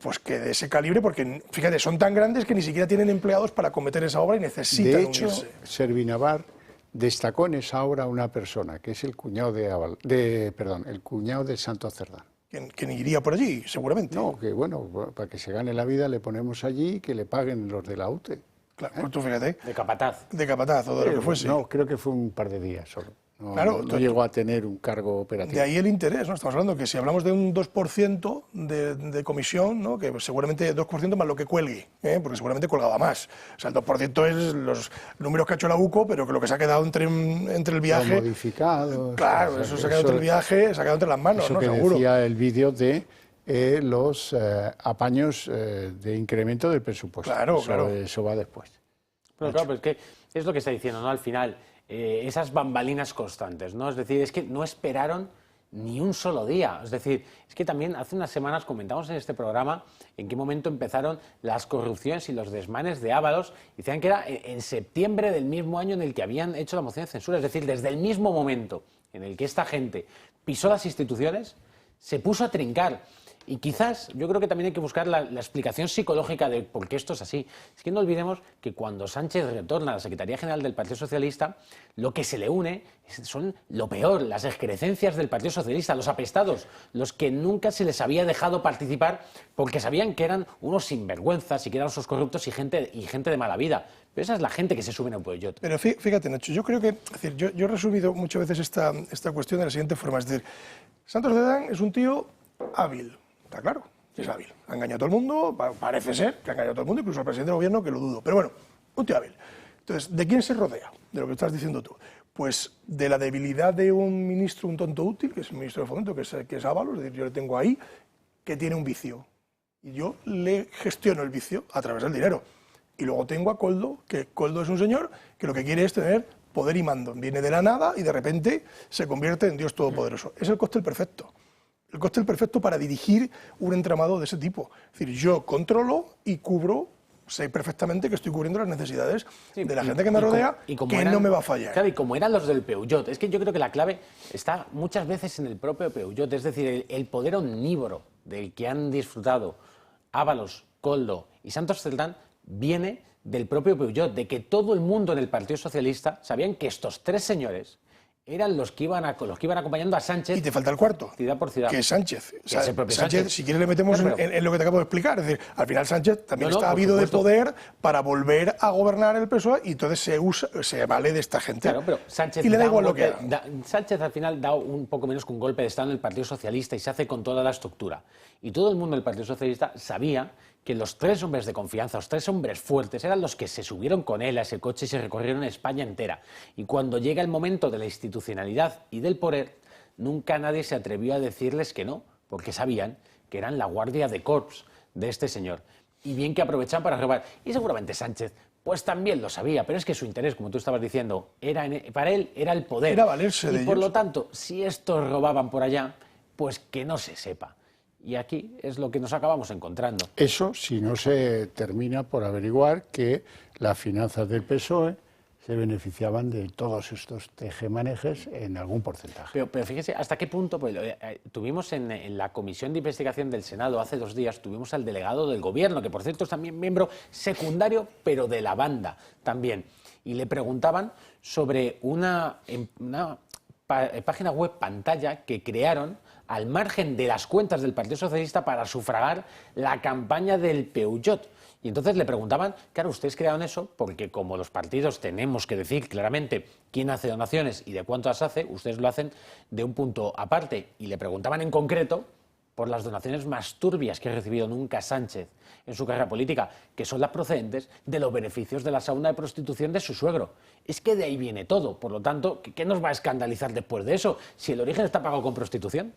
pues que de ese calibre, porque fíjate, son tan grandes que ni siquiera tienen empleados para cometer esa obra y necesitan unirse. De hecho, Servinavar destacó en esa obra una persona, que es el cuñado el cuñado de Santos Cerdán. Que ni iría por allí, seguramente. No, que bueno, para que se gane la vida le ponemos allí y que le paguen los de la UTE. Claro, pues tú fíjate. De capataz. De capataz, o de lo que fuese. No, creo que fue un par de días solo. Claro, no llegó a tener un cargo operativo. De ahí el interés, ¿no? Estamos hablando que si hablamos de un 2% de comisión, ¿no? Que seguramente 2% más lo que cuelgue, porque seguramente colgaba más. O sea, el 2% es los números que ha hecho la UCO, pero que lo que se ha quedado entre el viaje... Lo modificado. Claro, eso se ha quedado entre el viaje, se ha quedado entre las manos, eso ¿no? Que seguro. Decía el vídeo de los apaños de incremento del presupuesto. Claro, Eso va después. Pero claro, pues que es lo que está diciendo, ¿no? Al final... esas bambalinas constantes, ¿no? Es decir, es que no esperaron ni un solo día. Es decir, es que también hace unas semanas comentamos en este programa en qué momento empezaron las corrupciones y los desmanes de Ábalos. Decían que era en septiembre del mismo año en el que habían hecho la moción de censura. Es decir, desde el mismo momento en el que esta gente pisó las instituciones, se puso a trincar. Y quizás, yo creo que también hay que buscar la explicación psicológica de por qué esto es así. Es que no olvidemos que cuando Sánchez retorna a la Secretaría General del Partido Socialista, lo que se le une son lo peor, las excrecencias del Partido Socialista, los apestados, los que nunca se les había dejado participar porque sabían que eran unos sinvergüenzas y que eran unos corruptos y gente de mala vida. Pero esa es la gente que se sube en el Peugeot. Pero fíjate, Nacho, yo creo que, es decir, yo he resumido muchas veces esta cuestión de la siguiente forma. Es decir, Santos Cerdán es un tío hábil. Está claro, es hábil. Ha engañado a todo el mundo, parece ser que ha engañado a todo el mundo, incluso al presidente del gobierno, que lo dudo. Pero bueno, un tío hábil. Entonces, ¿de quién se rodea? De lo que estás diciendo tú. Pues de la debilidad de un ministro, un tonto útil, que es el ministro de Fomento, que es Ábalos, es decir, yo le tengo ahí, que tiene un vicio. Y yo le gestiono el vicio a través del dinero. Y luego tengo a Koldo, que Koldo es un señor que lo que quiere es tener poder y mando. Viene de la nada y de repente se convierte en Dios Todopoderoso. Es el cóctel perfecto. El cóctel perfecto para dirigir un entramado de ese tipo. Es decir, yo controlo y cubro, sé perfectamente que estoy cubriendo las necesidades de la gente que me rodea, que no me va a fallar. Claro, y como eran los del Peugeot, es que yo creo que la clave está muchas veces en el propio Peugeot, es decir, el poder omnívoro del que han disfrutado Ábalos, Koldo y Santos Cerdán viene del propio Peugeot, de que todo el mundo en el Partido Socialista sabían que estos tres señores eran los que iban acompañando a Sánchez. Y te falta el cuarto, ciudad por ciudad. Que es Sánchez. O sea, es el propio Sánchez, si quieres le metemos en lo que te acabo de explicar. Es decir, al final Sánchez también está habido de poder para volver a gobernar el PSOE y entonces se vale de esta gente. Claro, pero Sánchez y le da igual lo que haga. Sánchez al final da un poco menos que un golpe de Estado en el Partido Socialista y se hace con toda la estructura. Y todo el mundo del Partido Socialista sabía que los tres hombres de confianza, los tres hombres fuertes, eran los que se subieron con él a ese coche y se recorrieron España entera. Y cuando llega el momento de la institucionalidad y del poder, nunca nadie se atrevió a decirles que no, porque sabían que eran la guardia de corps de este señor. Y bien que aprovechaban para robar. Y seguramente Sánchez pues también lo sabía, pero es que su interés, como tú estabas diciendo, para él era el poder. Era valerse de ellos. Y por lo tanto, si estos robaban por allá, pues que no se sepa. Y aquí es lo que nos acabamos encontrando. Eso si no se termina por averiguar que las finanzas del PSOE se beneficiaban de todos estos tejemanejes en algún porcentaje. Pero fíjese, ¿hasta qué punto? Pues, tuvimos en la Comisión de Investigación del Senado hace 2 días, tuvimos al delegado del Gobierno, que por cierto es también miembro secundario, pero de la banda también. Y le preguntaban sobre una página web pantalla que crearon al margen de las cuentas del Partido Socialista para sufragar la campaña del Peugeot. Y entonces le preguntaban, claro, ustedes crearon eso porque como los partidos tenemos que decir claramente quién hace donaciones y de cuántas hace, ustedes lo hacen de un punto aparte. Y le preguntaban en concreto por las donaciones más turbias que ha recibido nunca Sánchez en su carrera política, que son las procedentes de los beneficios de la sauna de prostitución de su suegro. Es que de ahí viene todo. Por lo tanto, ¿qué nos va a escandalizar después de eso? Si el origen está pagado con prostitución.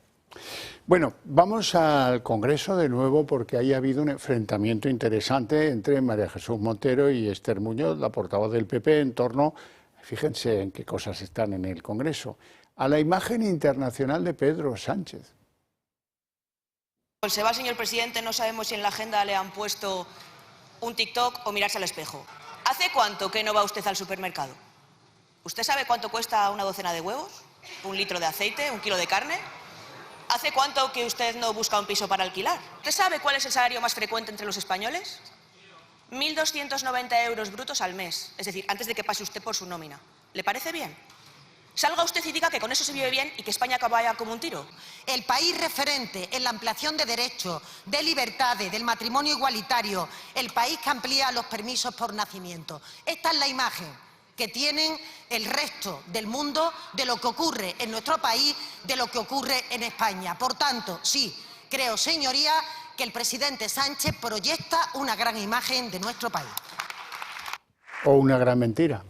Bueno, vamos al Congreso de nuevo porque ahí ha habido un enfrentamiento interesante entre María Jesús Montero y Esther Muñoz, la portavoz del PP, en torno, fíjense en qué cosas están en el Congreso, a la imagen internacional de Pedro Sánchez. Se va, señor presidente, no sabemos si en la agenda le han puesto un TikTok o mirarse al espejo. ¿Hace cuánto que no va usted al supermercado? ¿Usted sabe cuánto cuesta una docena de huevos? ¿1 litro de aceite? ¿1 kilo de carne? ¿Hace cuánto que usted no busca un piso para alquilar? ¿Usted sabe cuál es el salario más frecuente entre los españoles? 1.290 euros brutos al mes, es decir, antes de que pase usted por su nómina. ¿Le parece bien? Salga usted y diga que con eso se vive bien y que España vaya como un tiro. El país referente en la ampliación de derechos, de libertades, del matrimonio igualitario, el país que amplía los permisos por nacimiento. Esta es la imagen que tienen el resto del mundo de lo que ocurre en nuestro país, de lo que ocurre en España. Por tanto, sí, creo, señoría, que el presidente Sánchez proyecta una gran imagen de nuestro país. O una gran mentira.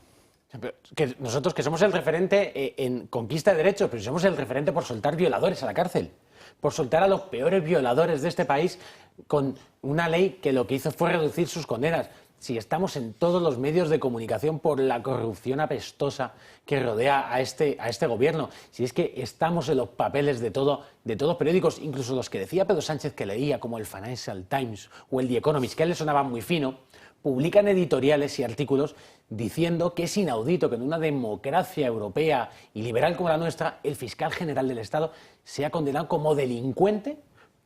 Que nosotros que somos el referente en conquista de derechos, pero somos el referente por soltar violadores a la cárcel, por soltar a los peores violadores de este país con una ley que lo que hizo fue reducir sus condenas. Si estamos en todos los medios de comunicación por la corrupción apestosa que rodea a este gobierno, si es que estamos en los papeles de todos los periódicos, incluso los que decía Pedro Sánchez que leía, como el Financial Times o el The Economist, que a él le sonaba muy fino, publican editoriales y artículos diciendo que es inaudito que en una democracia europea y liberal como la nuestra, el fiscal general del Estado sea condenado como delincuente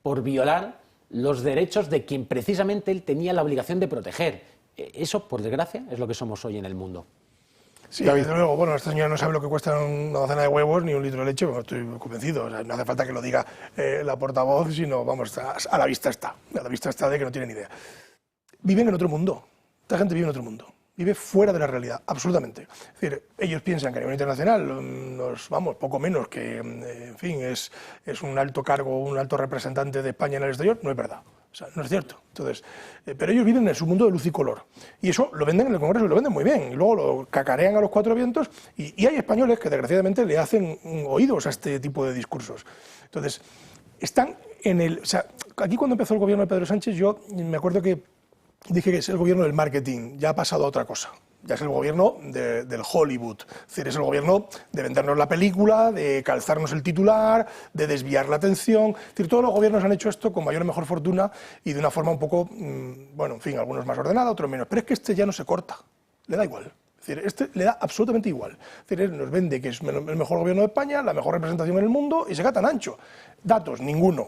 por violar los derechos de quien precisamente él tenía la obligación de proteger. Eso, por desgracia, es lo que somos hoy en el mundo. Sí, desde luego, bueno, esta señora no sabe lo que cuesta una docena de huevos ni un litro de leche, bueno, estoy convencido, o sea, no hace falta que lo diga la portavoz, sino, vamos, a la vista está de que no tiene ni idea. Viven en otro mundo, esta gente vive en otro mundo, vive fuera de la realidad, absolutamente. Es decir, ellos piensan que a nivel internacional, poco menos que, en fin, es un alto cargo, un alto representante de España en el exterior, no es verdad. O sea, no es cierto. Entonces, pero ellos viven en su mundo de luz y color. Y eso lo venden en el Congreso y lo venden muy bien. Y luego lo cacarean a los cuatro vientos. Y hay españoles que desgraciadamente le hacen oídos a este tipo de discursos. Entonces, están en el... O sea, aquí cuando empezó el gobierno de Pedro Sánchez, yo me acuerdo que dije que es el gobierno del marketing. Ya ha pasado a otra cosa. Ya es el gobierno del Hollywood, es decir, es el gobierno de vendernos la película, de calzarnos el titular, de desviar la atención. Es decir, todos los gobiernos han hecho esto con mayor o mejor fortuna y de una forma un poco, bueno, en fin, algunos más ordenada, otros menos. Pero es que este ya no se corta, le da igual. Es decir, este le da absolutamente igual. Es decir, él nos vende que es el mejor gobierno de España, la mejor representación en el mundo y se queda tan ancho. Datos, ninguno.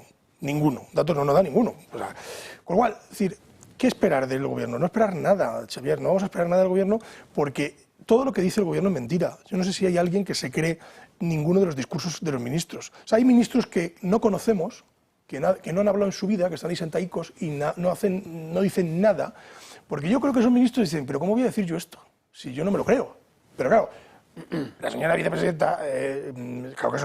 Datos no nos da ninguno. O sea, con lo cual, es decir, ¿qué esperar del gobierno? No esperar nada, Xavier, no vamos a esperar nada del gobierno porque todo lo que dice el gobierno es mentira. Yo no sé si hay alguien que se cree ninguno de los discursos de los ministros. O sea, hay ministros que no conocemos, que no han hablado en su vida, que están ahí sentaicos y no dicen nada, porque yo creo que esos ministros dicen, pero ¿cómo voy a decir yo esto? Si yo no me lo creo. Pero claro, la señora vicepresidenta, claro que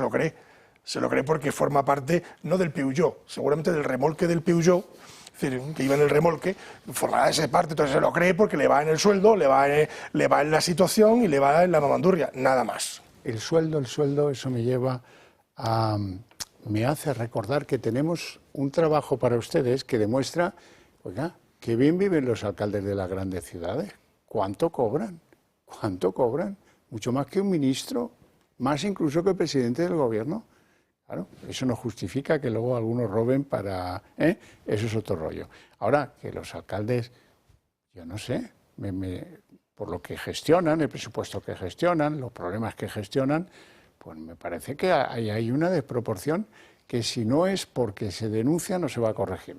se lo cree porque forma parte, no del Peugeot, seguramente del remolque del Peugeot, es decir, que iba en el remolque, formará esa parte, entonces se lo cree porque le va en el sueldo, le va en la situación y le va en la mamandurria, nada más. El sueldo, eso me hace recordar que tenemos un trabajo para ustedes que demuestra, oiga, qué bien viven los alcaldes de las grandes ciudades. ¿Cuánto cobran? Mucho más que un ministro, más incluso que el presidente del gobierno. Claro, eso no justifica que luego algunos roben para... Eso es otro rollo. Ahora, que los alcaldes, yo no sé, por lo que gestionan, el presupuesto que gestionan, los problemas que gestionan, pues me parece que hay una desproporción que si no es porque se denuncia no se va a corregir.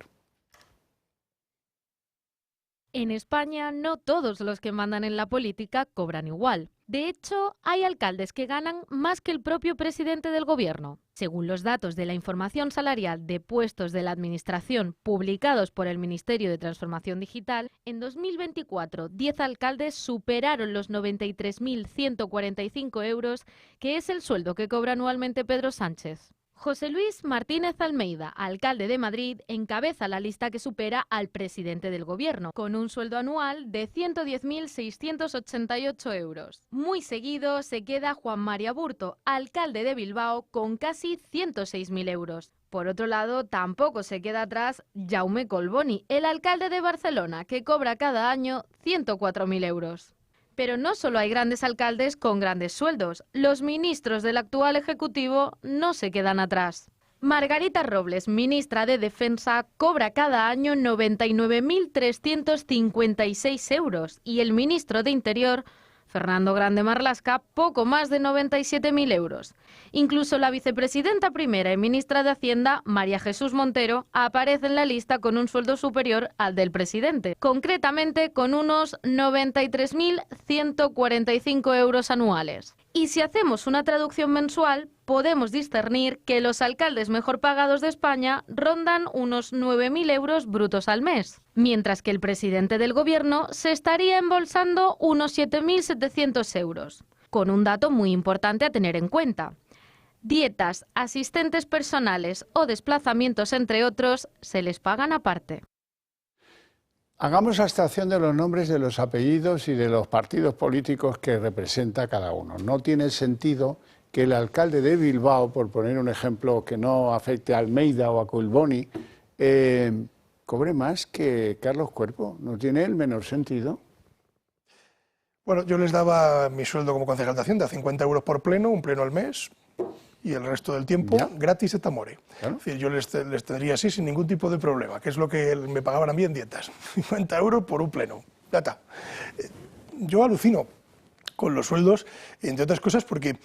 En España no todos los que mandan en la política cobran igual. De hecho, hay alcaldes que ganan más que el propio presidente del gobierno. Según los datos de la información salarial de puestos de la Administración publicados por el Ministerio de Transformación Digital, en 2024 10 alcaldes superaron los 93.145 euros, que es el sueldo que cobra anualmente Pedro Sánchez. José Luis Martínez Almeida, alcalde de Madrid, encabeza la lista que supera al presidente del gobierno, con un sueldo anual de 110.688 euros. Muy seguido se queda Juan María Burto, alcalde de Bilbao, con casi 106.000 euros. Por otro lado, tampoco se queda atrás Jaume Collboni, el alcalde de Barcelona, que cobra cada año 104.000 euros. Pero no solo hay grandes alcaldes con grandes sueldos, los ministros del actual Ejecutivo no se quedan atrás. Margarita Robles, ministra de Defensa, cobra cada año 99.356 euros y el ministro de Interior, Fernando Grande Marlaska, poco más de 97.000 euros. Incluso la vicepresidenta primera y ministra de Hacienda, María Jesús Montero, aparece en la lista con un sueldo superior al del presidente, concretamente con unos 93.145 euros anuales. Y si hacemos una traducción mensual, podemos discernir que los alcaldes mejor pagados de España rondan unos 9.000 euros brutos al mes, mientras que el presidente del gobierno se estaría embolsando unos 7.700 euros, con un dato muy importante a tener en cuenta. Dietas, asistentes personales o desplazamientos, entre otros, se les pagan aparte. Hagamos abstracción de los nombres, de los apellidos y de los partidos políticos que representa cada uno. No tiene sentido que el alcalde de Bilbao, por poner un ejemplo que no afecte a Almeida o a Collboni, cobre más que Carlos Cuerpo. No tiene el menor sentido. Bueno, yo les daba mi sueldo como concejal de Hacienda, 50 euros por pleno, un pleno al mes, y el resto del tiempo gratis et amore. Claro. Es decir, yo les tendría así sin ningún tipo de problema, que es lo que me pagaban a mí en dietas. 50 euros por un pleno. Ya está. Yo alucino con los sueldos, entre otras cosas porque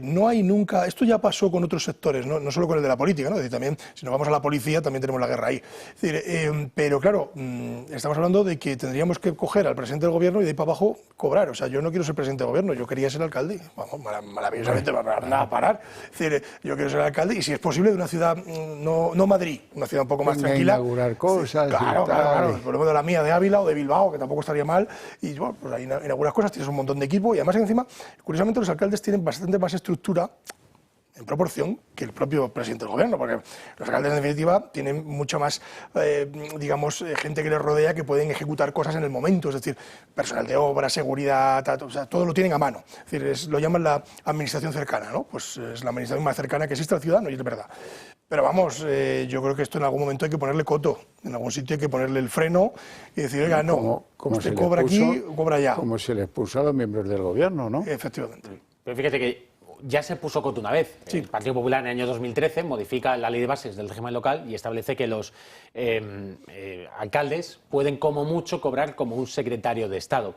no hay nunca, esto ya pasó con otros sectores, no solo con el de la política, ¿no? Es decir, también, si nos vamos a la policía, también tenemos la guerra ahí. Es decir, pero claro, estamos hablando de que tendríamos que coger al presidente del gobierno y de ahí para abajo cobrar. O sea, yo no quiero ser presidente del gobierno, yo quería ser alcalde. Vamos, maravillosamente, nada a parar. Es decir, yo quiero ser alcalde y si es posible de una ciudad, no Madrid, una ciudad un poco más tranquila. Inaugurar cosas. Claro, por lo menos la mía de Ávila o de Bilbao, que tampoco estaría mal. Y bueno, pues ahí inauguras cosas, tienes un montón de equipo y además encima, curiosamente, los alcaldes tienen bastante más estructura en proporción que el propio presidente del gobierno, porque los alcaldes en definitiva tienen mucha más, digamos, gente que les rodea que pueden ejecutar cosas en el momento, es decir, personal de obra, seguridad, o sea, todo lo tienen a mano, es decir, lo llaman la administración cercana, ¿no? Pues es la administración más cercana que existe al ciudadano y es verdad. Pero vamos, yo creo que esto en algún momento hay que ponerle coto, en algún sitio hay que ponerle el freno y decir, oiga, no, usted cobra aquí, cobra allá. Como se les puso a los miembros del gobierno, ¿no? Efectivamente. Pero fíjate que ya se puso coto una vez. Sí. El Partido Popular en el año 2013 modifica la ley de bases del régimen local y establece que los alcaldes pueden como mucho cobrar como un secretario de Estado.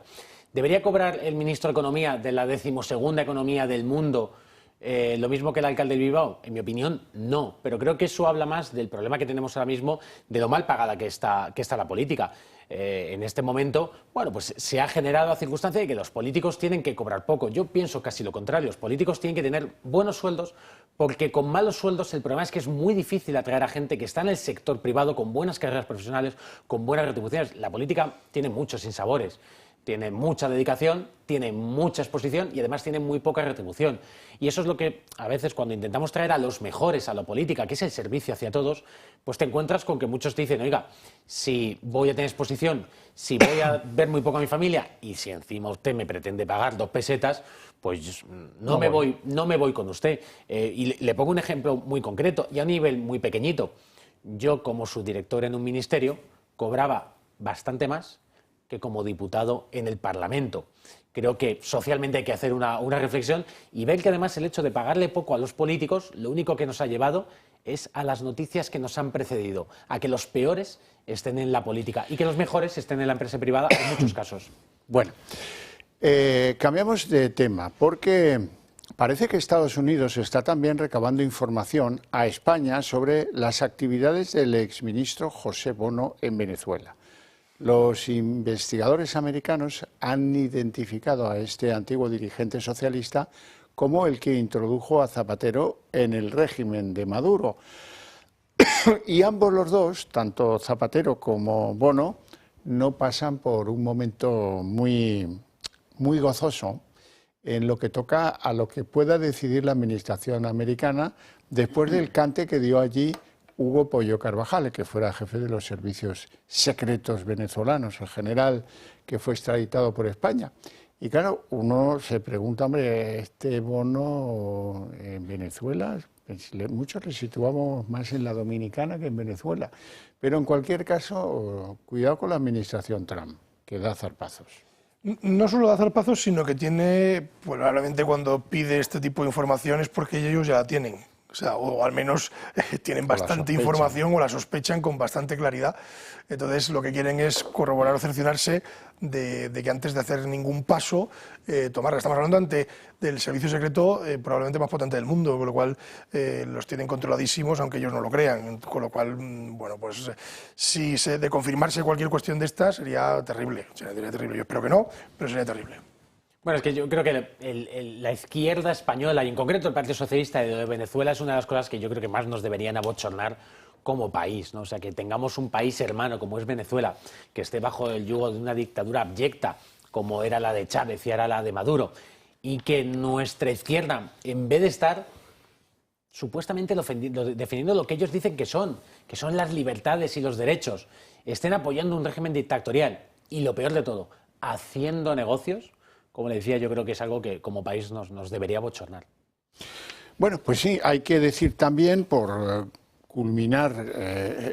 ¿Debería cobrar el ministro de Economía de la 12ª economía del mundo lo mismo que el alcalde de Bilbao? En mi opinión, no. Pero creo que eso habla más del problema que tenemos ahora mismo, de lo mal pagada que está la política. En este momento, bueno, pues se ha generado la circunstancia de que los políticos tienen que cobrar poco. Yo pienso casi lo contrario. Los políticos tienen que tener buenos sueldos porque con malos sueldos el problema es que es muy difícil atraer a gente que está en el sector privado con buenas carreras profesionales, con buenas retribuciones. La política tiene muchos sinsabores. Tiene mucha dedicación, tiene mucha exposición y además tiene muy poca retribución. Y eso es lo que a veces cuando intentamos traer a los mejores a la política, que es el servicio hacia todos, pues te encuentras con que muchos te dicen, oiga, si voy a tener exposición, si voy a ver muy poco a mi familia y si encima usted me pretende pagar 2 pesetas, pues no me voy con usted. Y le pongo un ejemplo muy concreto y a un nivel muy pequeñito. Yo como subdirector en un ministerio cobraba bastante más que como diputado en el Parlamento. Creo que socialmente hay que hacer una reflexión y ver que además el hecho de pagarle poco a los políticos, lo único que nos ha llevado es a las noticias que nos han precedido, a que los peores estén en la política y que los mejores estén en la empresa privada en muchos casos. Bueno, cambiamos de tema porque parece que Estados Unidos está también recabando información a España sobre las actividades del exministro José Bono en Venezuela. Los investigadores americanos han identificado a este antiguo dirigente socialista como el que introdujo a Zapatero en el régimen de Maduro. Y ambos los dos, tanto Zapatero como Bono, no pasan por un momento muy gozoso en lo que toca a lo que pueda decidir la administración americana después del cante que dio allí Hugo Pollo Carvajal, que fuera jefe de los servicios secretos venezolanos, el general que fue extraditado por España. Y claro, uno se pregunta, hombre, este Bono en Venezuela, muchos le situamos más en la Dominicana que en Venezuela. Pero en cualquier caso, cuidado con la administración Trump, que da zarpazos. No solo da zarpazos, sino que tiene, pues, probablemente cuando pide este tipo de información es porque ellos ya la tienen. O sea, o al menos tienen bastante información o la sospechan con bastante claridad. Entonces, lo que quieren es corroborar o cerciorarse de que antes de hacer ningún paso, tomarla. Estamos hablando del servicio secreto probablemente más potente del mundo, con lo cual los tienen controladísimos, aunque ellos no lo crean. Con lo cual, bueno, pues si de confirmarse cualquier cuestión de esta sería terrible. Sería terrible. Yo espero que no, pero sería terrible. Bueno, es que yo creo que la izquierda española, y en concreto el Partido Socialista de Venezuela, es una de las cosas que yo creo que más nos deberían abochornar como país, ¿no? O sea, que tengamos un país hermano como es Venezuela, que esté bajo el yugo de una dictadura abyecta, como era la de Chávez y ahora la de Maduro, y que nuestra izquierda, en vez de estar supuestamente defendiendo lo que ellos dicen que son las libertades y los derechos, estén apoyando un régimen dictatorial y, lo peor de todo, haciendo negocios. Como le decía, yo creo que es algo que como país nos debería bochornar. Bueno, pues sí, hay que decir también, por culminar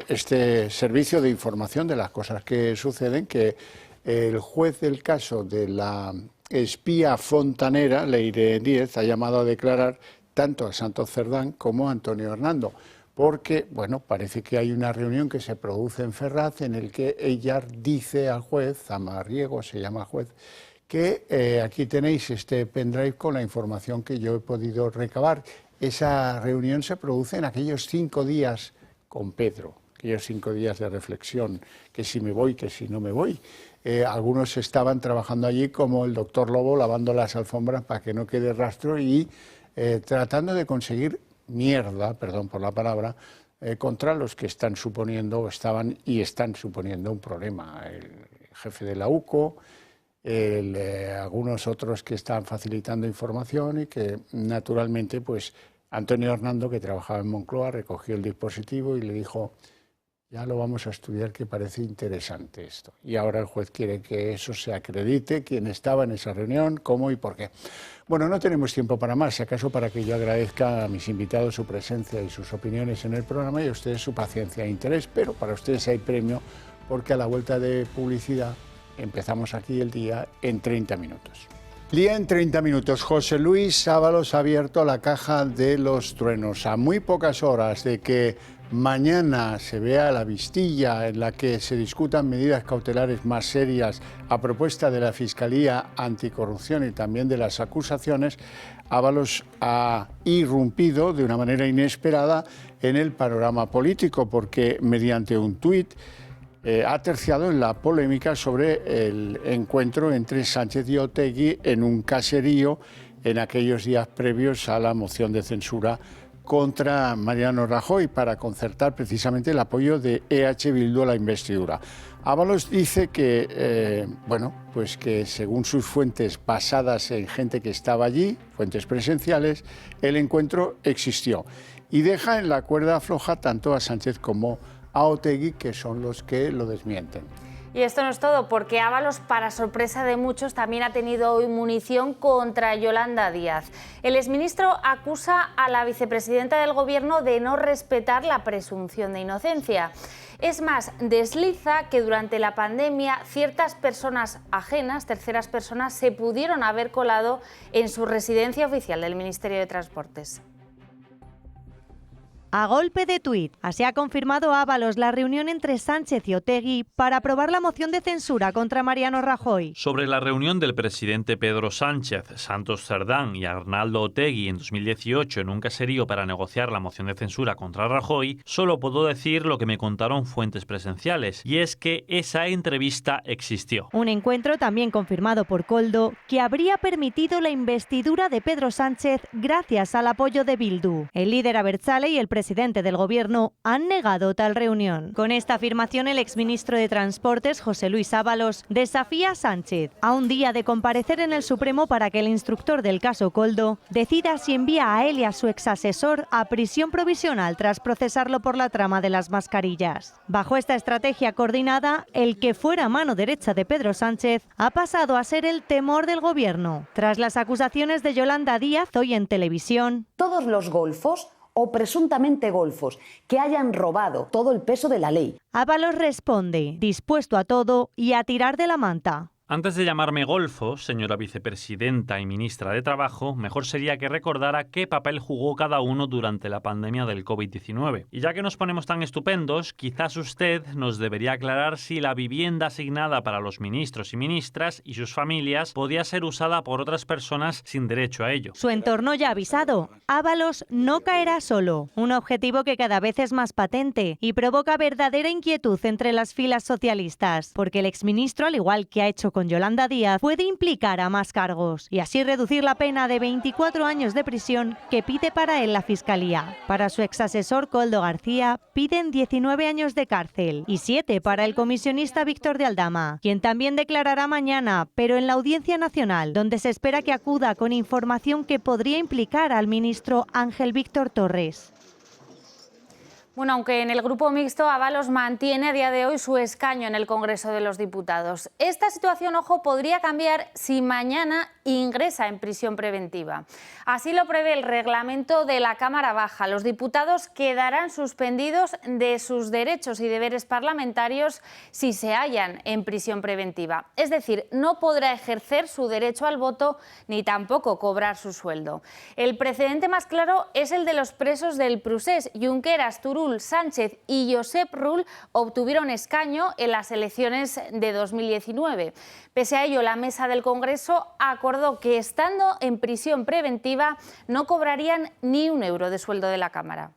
este servicio de información de las cosas que suceden, que el juez del caso de la espía fontanera, Leire Díez, ha llamado a declarar tanto a Santos Cerdán como a Antonio Hernando, porque, bueno, parece que hay una reunión que se produce en Ferraz en el que ella dice al juez, Zamarriego se llama el juez, que aquí tenéis este pendrive con la información que yo he podido recabar. Esa reunión se produce en aquellos 5 días con Pedro, aquellos 5 días de reflexión, que si me voy, que si no me voy. Algunos estaban trabajando allí como el doctor Lobo, lavando las alfombras para que no quede rastro y tratando de conseguir mierda, perdón por la palabra, contra los que están suponiendo, o estaban y están suponiendo un problema. El jefe de la UCO, algunos otros que están facilitando información y que naturalmente pues Antonio Hernando, que trabajaba en Moncloa, recogió el dispositivo y le dijo: ya lo vamos a estudiar, que parece interesante esto. Y ahora el juez quiere que eso se acredite, quién estaba en esa reunión, cómo y por qué. Bueno, no tenemos tiempo para más, si acaso para que yo agradezca a mis invitados su presencia y sus opiniones en el programa y a ustedes su paciencia e interés, pero para ustedes hay premio porque a la vuelta de publicidad empezamos aquí el día en 30 minutos. Día en 30 minutos. José Luis Ábalos ha abierto la caja de los truenos. A muy pocas horas de que mañana se vea la vistilla en la que se discutan medidas cautelares más serias a propuesta de la Fiscalía Anticorrupción y también de las acusaciones, Ábalos ha irrumpido de una manera inesperada en el panorama político porque mediante un tuit ha terciado en la polémica sobre el encuentro entre Sánchez y Otegi en un caserío en aquellos días previos a la moción de censura contra Mariano Rajoy para concertar precisamente el apoyo de EH Bildu a la investidura. Ábalos dice que, pues que según sus fuentes basadas en gente que estaba allí, fuentes presenciales, el encuentro existió y deja en la cuerda floja tanto a Sánchez como a Otegi, que son los que lo desmienten. Y esto no es todo, porque Ábalos, para sorpresa de muchos, también ha tenido hoy munición contra Yolanda Díaz. El exministro acusa a la vicepresidenta del Gobierno de no respetar la presunción de inocencia. Es más, desliza que durante la pandemia ciertas personas ajenas, terceras personas, se pudieron haber colado en su residencia oficial del Ministerio de Transportes. A golpe de tuit, así ha confirmado Ábalos la reunión entre Sánchez y Otegi para aprobar la moción de censura contra Mariano Rajoy. Sobre la reunión del presidente Pedro Sánchez, Santos Cerdán y Arnaldo Otegi en 2018 en un caserío para negociar la moción de censura contra Rajoy, solo puedo decir lo que me contaron fuentes presenciales, y es que esa entrevista existió. Un encuentro también confirmado por Koldo que habría permitido la investidura de Pedro Sánchez gracias al apoyo de Bildu. El líder abertzale y el presidente del Gobierno han negado tal reunión. Con esta afirmación, el exministro de Transportes, José Luis Ábalos, desafía a Sánchez a un día de comparecer en el Supremo para que el instructor del caso Koldo decida si envía a él y a su exasesor a prisión provisional tras procesarlo por la trama de las mascarillas. Bajo esta estrategia coordinada, el que fuera mano derecha de Pedro Sánchez ha pasado a ser el temor del Gobierno. Tras las acusaciones de Yolanda Díaz hoy en televisión, todos los golfos o presuntamente golfos que hayan robado todo el peso de la ley. Ábalos responde, dispuesto a todo y a tirar de la manta. Antes de llamarme golfo, señora vicepresidenta y ministra de Trabajo, mejor sería que recordara qué papel jugó cada uno durante la pandemia del COVID-19. Y ya que nos ponemos tan estupendos, quizás usted nos debería aclarar si la vivienda asignada para los ministros y ministras y sus familias podía ser usada por otras personas sin derecho a ello. Su entorno ya ha avisado. Ábalos no caerá solo, un objetivo que cada vez es más patente y provoca verdadera inquietud entre las filas socialistas, porque el exministro, al igual que ha hecho con Yolanda Díaz, puede implicar a más cargos y así reducir la pena de 24 años de prisión que pide para él la Fiscalía. Para su exasesor Koldo García piden 19 años de cárcel y 7 para el comisionista Víctor de Aldama, quien también declarará mañana, pero en la Audiencia Nacional, donde se espera que acuda con información que podría implicar al ministro Ángel Víctor Torres. Bueno, aunque en el grupo mixto Ábalos mantiene a día de hoy su escaño en el Congreso de los Diputados. Esta situación, ojo, podría cambiar si mañana ingresa en prisión preventiva. Así lo prevé el reglamento de la Cámara Baja. Los diputados quedarán suspendidos de sus derechos y deberes parlamentarios si se hallan en prisión preventiva. Es decir, no podrá ejercer su derecho al voto ni tampoco cobrar su sueldo. El precedente más claro es el de los presos del Procés, Junqueras, Turull Rull Sánchez y Josep Rull obtuvieron escaño en las elecciones de 2019. Pese a ello, la mesa del Congreso acordó que, estando en prisión preventiva, no cobrarían ni un euro de sueldo de la Cámara.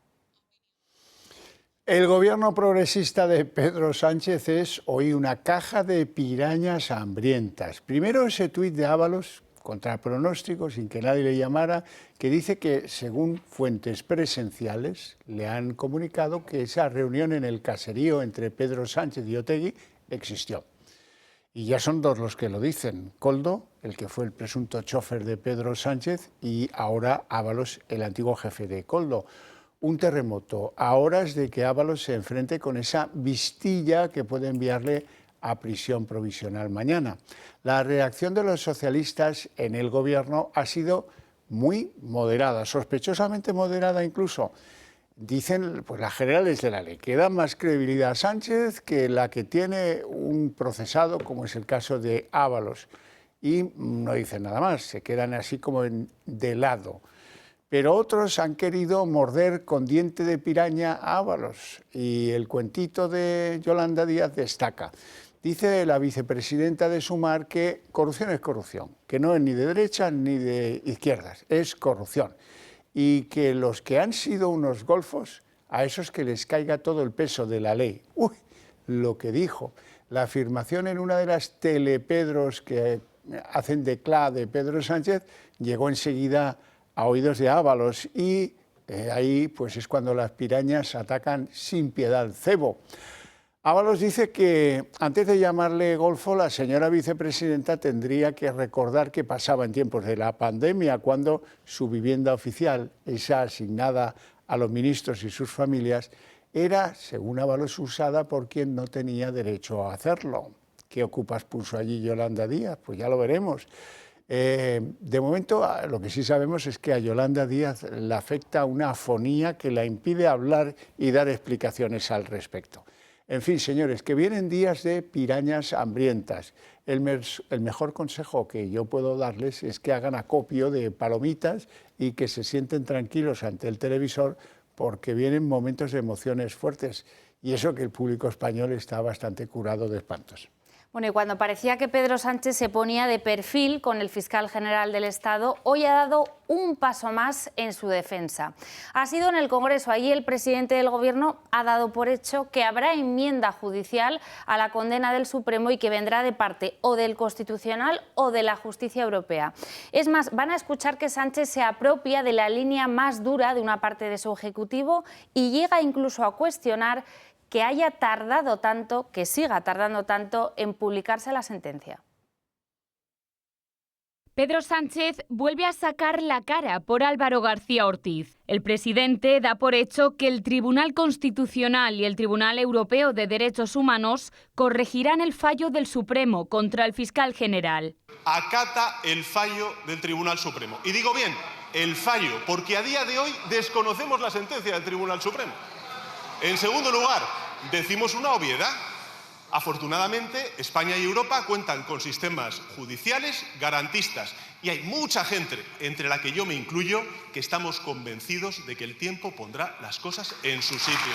El gobierno progresista de Pedro Sánchez es hoy una caja de pirañas hambrientas. Primero ese tuit de Ábalos, contra pronóstico, sin que nadie le llamara, que dice que, según fuentes presenciales, le han comunicado que esa reunión en el caserío entre Pedro Sánchez y Otegi existió. Y ya son dos los que lo dicen: Koldo, el que fue el presunto chofer de Pedro Sánchez, y ahora Ábalos, el antiguo jefe de Koldo. Un terremoto a horas de que Ábalos se enfrente con esa vistilla que puede enviarle a prisión provisional mañana. La reacción de los socialistas en el gobierno ha sido muy moderada, sospechosamente moderada incluso. Dicen pues las generales de la ley que da más credibilidad a Sánchez que la que tiene un procesado, como es el caso de Ábalos. Y no dicen nada más, se quedan así como de lado. Pero otros han querido morder con diente de piraña a Ábalos, y el cuentito de Yolanda Díaz destaca. Dice la vicepresidenta de Sumar que corrupción es corrupción, que no es ni de derechas ni de izquierdas, es corrupción. Y que los que han sido unos golfos, a esos que les caiga todo el peso de la ley. Uy, lo que dijo, la afirmación en una de las telepedros que hacen declá de Pedro Sánchez, llegó enseguida a oídos de Ábalos, y ahí pues es cuando las pirañas atacan sin piedad al cebo. Ábalos dice que antes de llamarle golfo, la señora vicepresidenta tendría que recordar que pasaba en tiempos de la pandemia, cuando su vivienda oficial, esa asignada a los ministros y sus familias, era, según Ábalos, usada por quien no tenía derecho a hacerlo. ¿Qué ocupas puso allí Yolanda Díaz? Pues ya lo veremos. De momento, lo que sí sabemos es que a Yolanda Díaz le afecta una afonía que la impide hablar y dar explicaciones al respecto. En fin, señores, que vienen días de pirañas hambrientas. El mejor consejo que yo puedo darles es que hagan acopio de palomitas y que se sienten tranquilos ante el televisor, porque vienen momentos de emociones fuertes, y eso que el público español está bastante curado de espantos. Bueno, y cuando parecía que Pedro Sánchez se ponía de perfil con el fiscal general del Estado, hoy ha dado un paso más en su defensa. Ha sido en el Congreso. Allí el presidente del Gobierno ha dado por hecho que habrá enmienda judicial a la condena del Supremo y que vendrá de parte o del Constitucional o de la Justicia Europea. Es más, van a escuchar que Sánchez se apropia de la línea más dura de una parte de su Ejecutivo y llega incluso a cuestionar que haya tardado tanto, que siga tardando tanto en publicarse la sentencia. Pedro Sánchez vuelve a sacar la cara por Álvaro García Ortiz. El presidente da por hecho que el Tribunal Constitucional y el Tribunal Europeo de Derechos Humanos corregirán el fallo del Supremo contra el fiscal general. Acata el fallo del Tribunal Supremo. Y digo bien, el fallo, porque a día de hoy desconocemos la sentencia del Tribunal Supremo. En segundo lugar, decimos una obviedad. Afortunadamente, España y Europa cuentan con sistemas judiciales garantistas, y hay mucha gente, entre la que yo me incluyo, que estamos convencidos de que el tiempo pondrá las cosas en su sitio.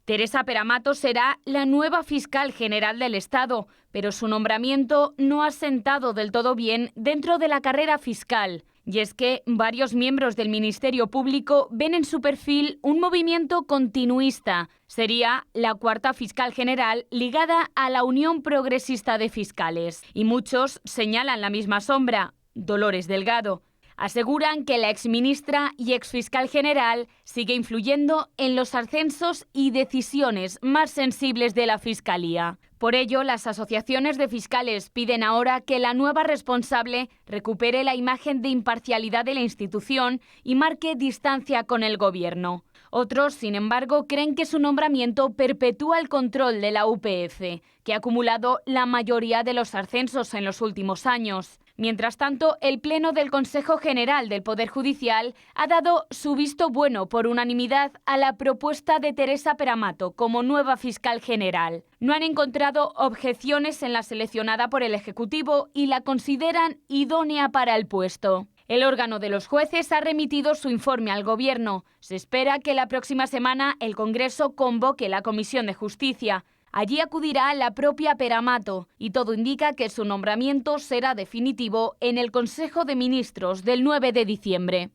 Teresa Peramato será la nueva fiscal general del Estado, pero su nombramiento no ha sentado del todo bien dentro de la carrera fiscal. Y es que varios miembros del Ministerio Público ven en su perfil un movimiento continuista. Sería la cuarta fiscal general ligada a la Unión Progresista de Fiscales. Y muchos señalan la misma sombra: Dolores Delgado. Aseguran que la exministra y exfiscal general sigue influyendo en los ascensos y decisiones más sensibles de la Fiscalía. Por ello, las asociaciones de fiscales piden ahora que la nueva responsable recupere la imagen de imparcialidad de la institución y marque distancia con el Gobierno. Otros, sin embargo, creen que su nombramiento perpetúa el control de la UPF, que ha acumulado la mayoría de los ascensos en los últimos años. Mientras tanto, el Pleno del Consejo General del Poder Judicial ha dado su visto bueno por unanimidad a la propuesta de Teresa Peramato como nueva fiscal general. No han encontrado objeciones en la seleccionada por el Ejecutivo y la consideran idónea para el puesto. El órgano de los jueces ha remitido su informe al Gobierno. Se espera que la próxima semana el Congreso convoque la Comisión de Justicia. Allí acudirá la propia Peramato y todo indica que su nombramiento será definitivo en el Consejo de Ministros del 9 de diciembre.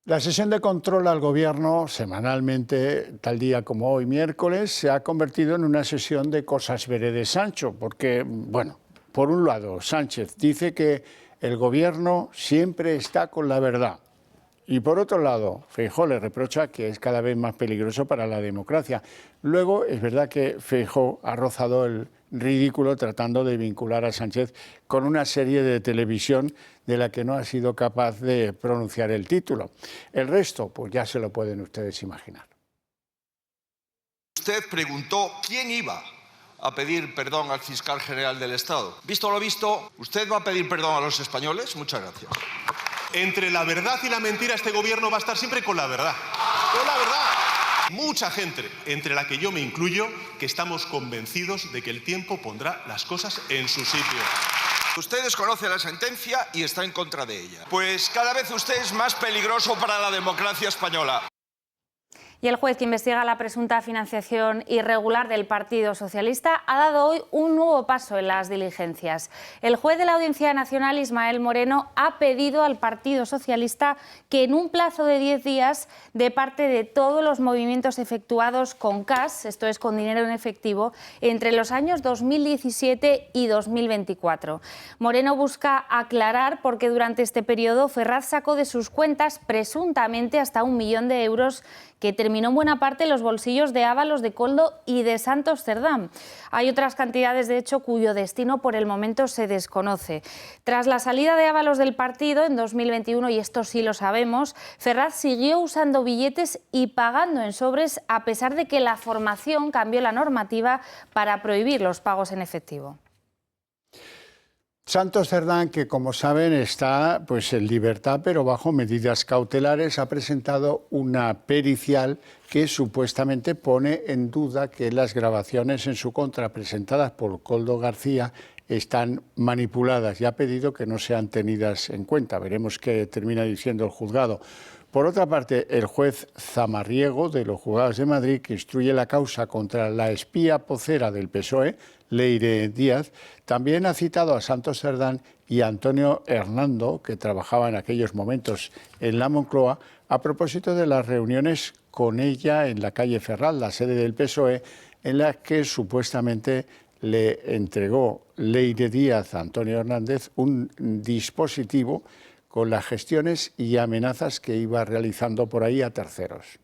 La sesión de control al Gobierno, semanalmente, tal día como hoy, miércoles, se ha convertido en una sesión de cosas veredes Sancho, porque, bueno, por un lado, Sánchez dice que el Gobierno siempre está con la verdad. Y por otro lado, Feijóo le reprocha que es cada vez más peligroso para la democracia. Luego, es verdad que Feijóo ha rozado el ridículo tratando de vincular a Sánchez con una serie de televisión de la que no ha sido capaz de pronunciar el título. El resto, pues ya se lo pueden ustedes imaginar. Usted preguntó quién iba a pedir perdón al fiscal general del Estado. Visto lo visto, ¿usted va a pedir perdón a los españoles? Muchas gracias. Entre la verdad y la mentira, este gobierno va a estar siempre con la verdad. Con la verdad. Mucha gente, entre la que yo me incluyo, que estamos convencidos de que el tiempo pondrá las cosas en su sitio. Ustedes conocen la sentencia y está en contra de ella. Pues cada vez usted es más peligroso para la democracia española. Y el juez que investiga la presunta financiación irregular del Partido Socialista ha dado hoy un nuevo paso en las diligencias. El juez de la Audiencia Nacional, Ismael Moreno, ha pedido al Partido Socialista que en un plazo de 10 días, de parte de todos los movimientos efectuados con cash, esto es con dinero en efectivo, entre los años 2017 y 2024. Moreno busca aclarar por qué durante este periodo Ferraz sacó de sus cuentas presuntamente hasta 1 millón de euros que terminó en buena parte en los bolsillos de Ábalos, de Koldo y de Santos Cerdán. Hay otras cantidades, de hecho, cuyo destino por el momento se desconoce. Tras la salida de Ábalos del partido en 2021, y esto sí lo sabemos, Ferraz siguió usando billetes y pagando en sobres a pesar de que la formación cambió la normativa para prohibir los pagos en efectivo. Santos Cerdán, que como saben está pues en libertad pero bajo medidas cautelares, ha presentado una pericial que supuestamente pone en duda que las grabaciones en su contra presentadas por Koldo García están manipuladas y ha pedido que no sean tenidas en cuenta. Veremos qué termina diciendo el juzgado. Por otra parte, el juez Zamarriego de los Juzgados de Madrid, que instruye la causa contra la espía vocera del PSOE, Leire Díaz, también ha citado a Santos Cerdán y a Antonio Hernando, que trabajaba en aquellos momentos en la Moncloa, a propósito de las reuniones con ella en la calle Ferral, la sede del PSOE, en las que supuestamente le entregó Leire Díaz a Antonio Hernández un dispositivo con las gestiones y amenazas que iba realizando por ahí a terceros.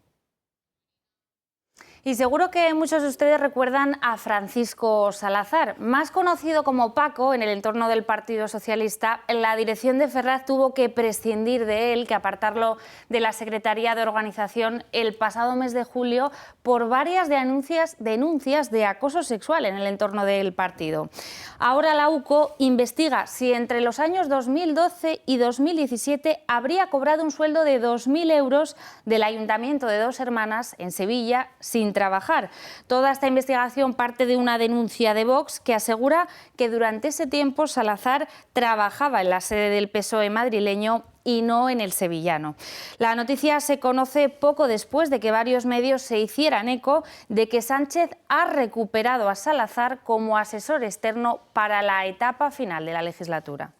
Y seguro que muchos de ustedes recuerdan a Francisco Salazar, más conocido como Paco en el entorno del Partido Socialista. La dirección de Ferraz tuvo que prescindir de él, que apartarlo de la Secretaría de Organización el pasado mes de julio por varias denuncias de acoso sexual en el entorno del partido. Ahora la UCO investiga si entre los años 2012 y 2017 habría cobrado un sueldo de 2.000 euros del Ayuntamiento de Dos Hermanas en Sevilla sin trabajar. Toda esta investigación parte de una denuncia de Vox que asegura que durante ese tiempo Salazar trabajaba en la sede del PSOE madrileño y no en el sevillano. La noticia se conoce poco después de que varios medios se hicieran eco de que Sánchez ha recuperado a Salazar como asesor externo para la etapa final de la legislatura.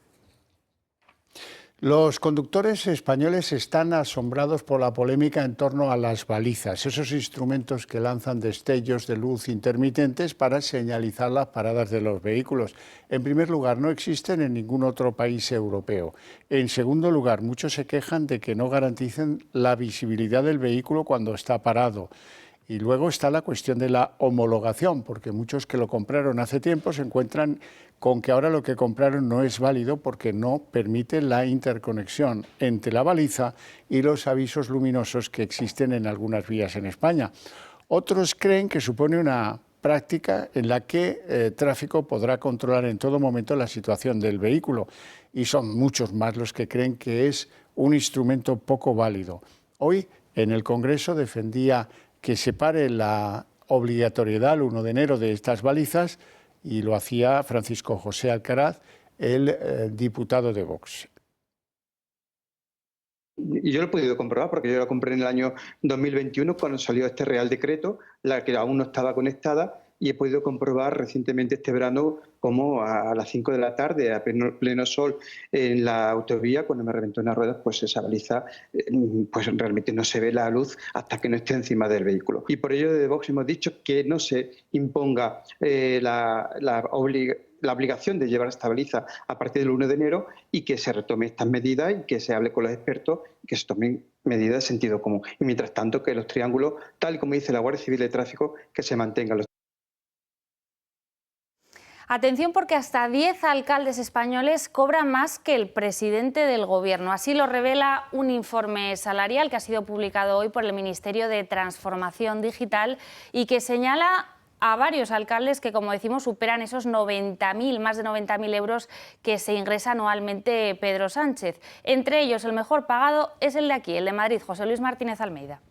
Los conductores españoles están asombrados por la polémica en torno a las balizas, esos instrumentos que lanzan destellos de luz intermitentes para señalizar las paradas de los vehículos. En primer lugar, no existen en ningún otro país europeo. En segundo lugar, muchos se quejan de que no garanticen la visibilidad del vehículo cuando está parado. Y luego está la cuestión de la homologación, porque muchos que lo compraron hace tiempo se encuentran con que ahora lo que compraron no es válido porque no permite la interconexión entre la baliza y los avisos luminosos que existen en algunas vías en España. Otros creen que supone una práctica en la que tráfico podrá controlar en todo momento la situación del vehículo, y son muchos más los que creen que es un instrumento poco válido. Hoy en el Congreso defendía que se pare la obligatoriedad el 1 de enero de estas balizas, y lo hacía Francisco José Alcaraz, el diputado de Vox. Y yo lo he podido comprobar porque yo la compré en el año 2021 cuando salió este Real Decreto, la que aún no estaba conectada, y he podido comprobar recientemente este verano como a las 5 de la tarde, a pleno sol en la autovía, cuando me reventó una rueda, pues esa baliza pues realmente no se ve la luz hasta que no esté encima del vehículo. Y por ello desde Vox hemos dicho que no se imponga la obligación de llevar esta baliza a partir del 1 de enero y que se retome estas medidas y que se hable con los expertos y que se tomen medidas de sentido común. Y mientras tanto que los triángulos, tal y como dice la Guardia Civil de Tráfico, que se mantengan los. Atención, porque hasta 10 alcaldes españoles cobran más que el presidente del Gobierno. Así lo revela un informe salarial que ha sido publicado hoy por el Ministerio de Transformación Digital y que señala a varios alcaldes que, como decimos, superan esos 90.000, más de 90.000 euros que se ingresa anualmente Pedro Sánchez. Entre ellos, el mejor pagado es el de aquí, el de Madrid, José Luis Martínez Almeida.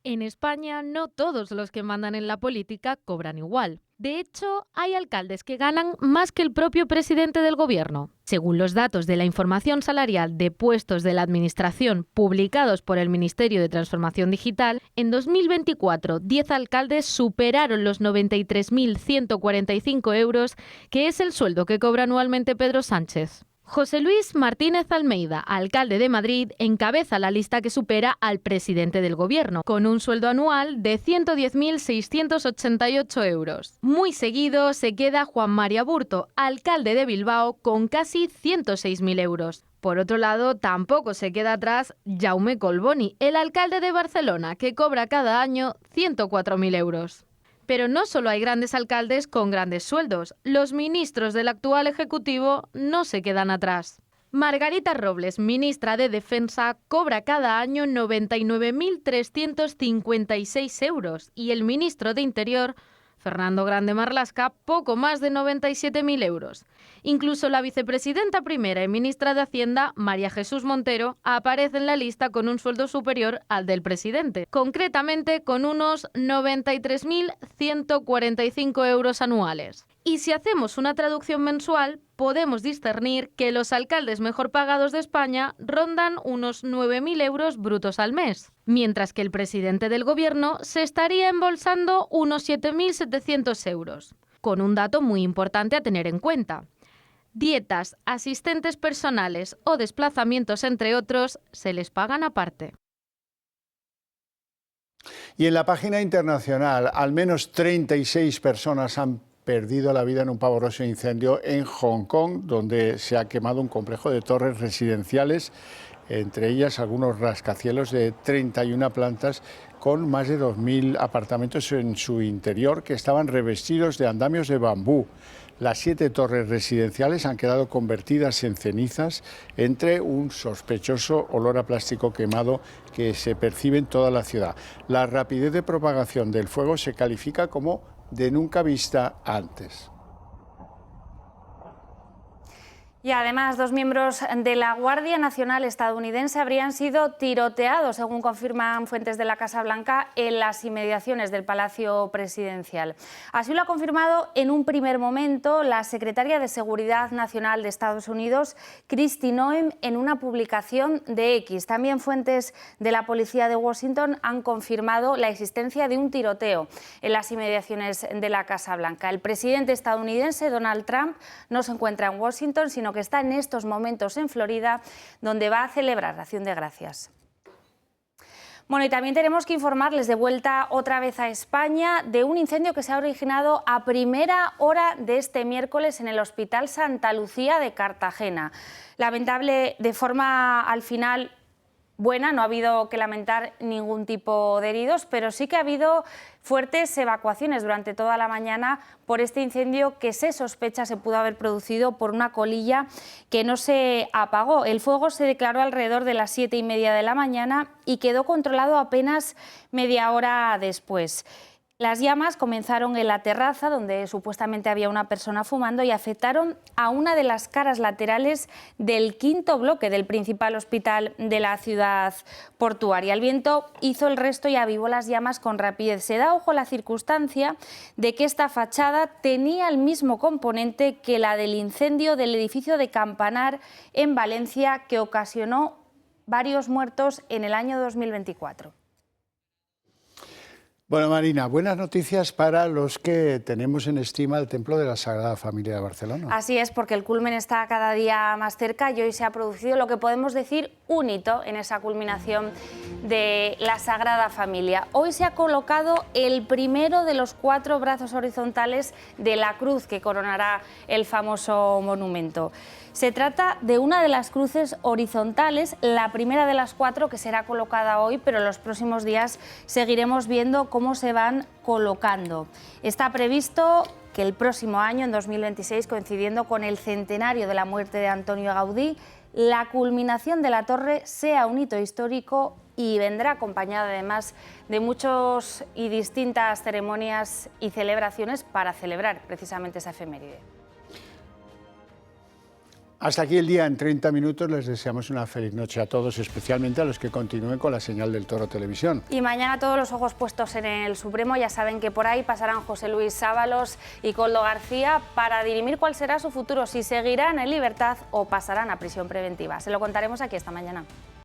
En España, no todos los que mandan en la política cobran igual. De hecho, hay alcaldes que ganan más que el propio presidente del Gobierno. Según los datos de la información salarial de puestos de la Administración publicados por el Ministerio de Transformación Digital, en 2024 10 alcaldes superaron los 93.145 euros, que es el sueldo que cobra anualmente Pedro Sánchez. José Luis Martínez Almeida, alcalde de Madrid, encabeza la lista que supera al presidente del Gobierno, con un sueldo anual de 110.688 euros. Muy seguido se queda Juan Mari Aburto, alcalde de Bilbao, con casi 106.000 euros. Por otro lado, tampoco se queda atrás Jaume Collboni, el alcalde de Barcelona, que cobra cada año 104.000 euros. Pero no solo hay grandes alcaldes con grandes sueldos, los ministros del actual Ejecutivo no se quedan atrás. Margarita Robles, ministra de Defensa, cobra cada año 99.356 euros y el ministro de Interior, Fernando Grande Marlaska, poco más de 97.000 euros. Incluso la vicepresidenta primera y ministra de Hacienda, María Jesús Montero, aparece en la lista con un sueldo superior al del presidente, concretamente con unos 93.145 euros anuales. Y si hacemos una traducción mensual, podemos discernir que los alcaldes mejor pagados de España rondan unos 9.000 euros brutos al mes, mientras que el presidente del Gobierno se estaría embolsando unos 7.700 euros, con un dato muy importante a tener en cuenta. Dietas, asistentes personales o desplazamientos, entre otros, se les pagan aparte. Y en la página internacional, al menos 36 personas han perdido la vida en un pavoroso incendio en Hong Kong, donde se ha quemado un complejo de torres residenciales, entre ellas algunos rascacielos de 31 plantas con más de 2.000 apartamentos en su interior que estaban revestidos de andamios de bambú. Las 7 torres residenciales han quedado convertidas en cenizas entre un sospechoso olor a plástico quemado que se percibe en toda la ciudad. La rapidez de propagación del fuego se califica como de nunca vista antes. Y además, 2 miembros de la Guardia Nacional estadounidense habrían sido tiroteados, según confirman fuentes de la Casa Blanca, en las inmediaciones del Palacio Presidencial. Así lo ha confirmado en un primer momento la secretaria de Seguridad Nacional de Estados Unidos, Kristi Noem, en una publicación de X. También fuentes de la policía de Washington han confirmado la existencia de un tiroteo en las inmediaciones de la Casa Blanca. El presidente estadounidense, Donald Trump, no se encuentra en Washington, sino que está en estos momentos en Florida, donde va a celebrar la Acción de Gracias. Bueno, y también tenemos que informarles, de vuelta otra vez a España, de un incendio que se ha originado a primera hora de este miércoles en el Hospital Santa Lucía de Cartagena. Lamentable, de forma al final buena, no ha habido que lamentar ningún tipo de heridos, pero sí que ha habido fuertes evacuaciones durante toda la mañana por este incendio que se sospecha se pudo haber producido por una colilla que no se apagó. El fuego se declaró alrededor de las 7:30 de la mañana y quedó controlado apenas media hora después. Las llamas comenzaron en la terraza, donde supuestamente había una persona fumando, y afectaron a una de las caras laterales del 5º bloque del principal hospital de la ciudad portuaria. El viento hizo el resto y avivó las llamas con rapidez. Se da ojo a la circunstancia de que esta fachada tenía el mismo componente que la del incendio del edificio de Campanar en Valencia, que ocasionó varios muertos en el año 2024. Bueno, Marina, buenas noticias para los que tenemos en estima el Templo de la Sagrada Familia de Barcelona. Así es, porque el culmen está cada día más cerca y hoy se ha producido lo que podemos decir un hito en esa culminación de la Sagrada Familia. Hoy se ha colocado el primero de los 4 brazos horizontales de la cruz que coronará el famoso monumento. Se trata de una de las cruces horizontales, la primera de las 4 que será colocada hoy, pero en los próximos días seguiremos viendo cómo se van colocando. Está previsto que el próximo año, en 2026, coincidiendo con el centenario de la muerte de Antonio Gaudí, la culminación de la torre sea un hito histórico y vendrá acompañada además de muchos y distintas ceremonias y celebraciones para celebrar precisamente esa efeméride. Hasta aquí el día en 30 minutos. Les deseamos una feliz noche a todos, especialmente a los que continúen con la señal del Toro Televisión. Y mañana todos los ojos puestos en el Supremo. Ya saben que por ahí pasarán José Luis Ábalos y Koldo García para dirimir cuál será su futuro, si seguirán en libertad o pasarán a prisión preventiva. Se lo contaremos aquí esta mañana.